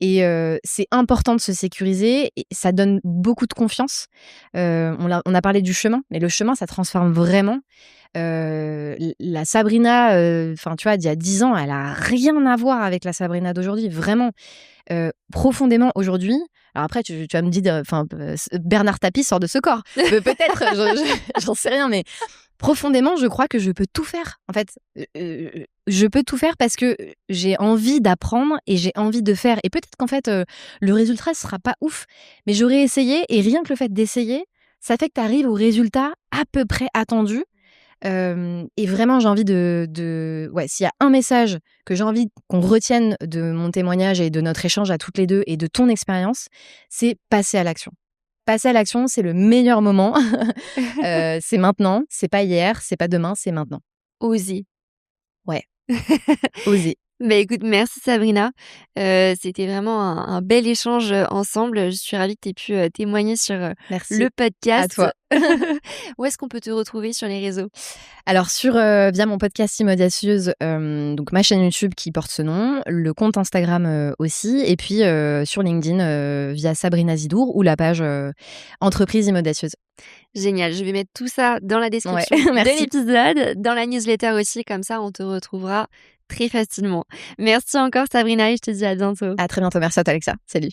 Et c'est important de se sécuriser et ça donne beaucoup de confiance. On a parlé du chemin, mais le chemin, ça transforme vraiment. La Sabrina, enfin, tu vois, d'il y a 10 ans, elle a rien à voir avec la Sabrina d'aujourd'hui, vraiment. Profondément aujourd'hui alors après tu vas me dire, enfin, Bernard Tapie sort de ce corps. Peut-être, j'en sais rien, mais profondément, je crois que je peux tout faire. En fait, je peux tout faire parce que j'ai envie d'apprendre et j'ai envie de faire. Et peut-être qu'en fait, le résultat sera pas ouf, mais j'aurais essayé et rien que le fait d'essayer, ça fait que tu arrives au résultat à peu près attendu. Et vraiment, j'ai envie ouais, s'il y a un message que j'ai envie qu'on retienne de mon témoignage et de notre échange à toutes les 2 et de ton expérience, c'est passer à l'action. Passer à l'action, c'est le meilleur moment. C'est maintenant, c'est pas hier, c'est pas demain, c'est maintenant.
Oser.
Ouais, oser.
Bah, écoute, merci Sabrina. C'était vraiment un bel échange, ensemble. Je suis ravie que tu aies pu, témoigner sur,
Merci
le
à
podcast.
toi.
Où est-ce qu'on peut te retrouver sur les réseaux?
Alors via mon podcast Team Audacieuse, donc ma chaîne YouTube qui porte ce nom, le compte Instagram, aussi et puis, sur LinkedIn, via Sabrina Zidour ou la page, entreprise Team Audacieuse.
Génial, je vais mettre tout ça dans la
Ouais,
description de
merci.
l'épisode, dans la newsletter aussi, comme ça on te retrouvera très facilement. Merci encore Sabrina et je te dis à bientôt.
À très bientôt. Merci à toi Alexa. Salut.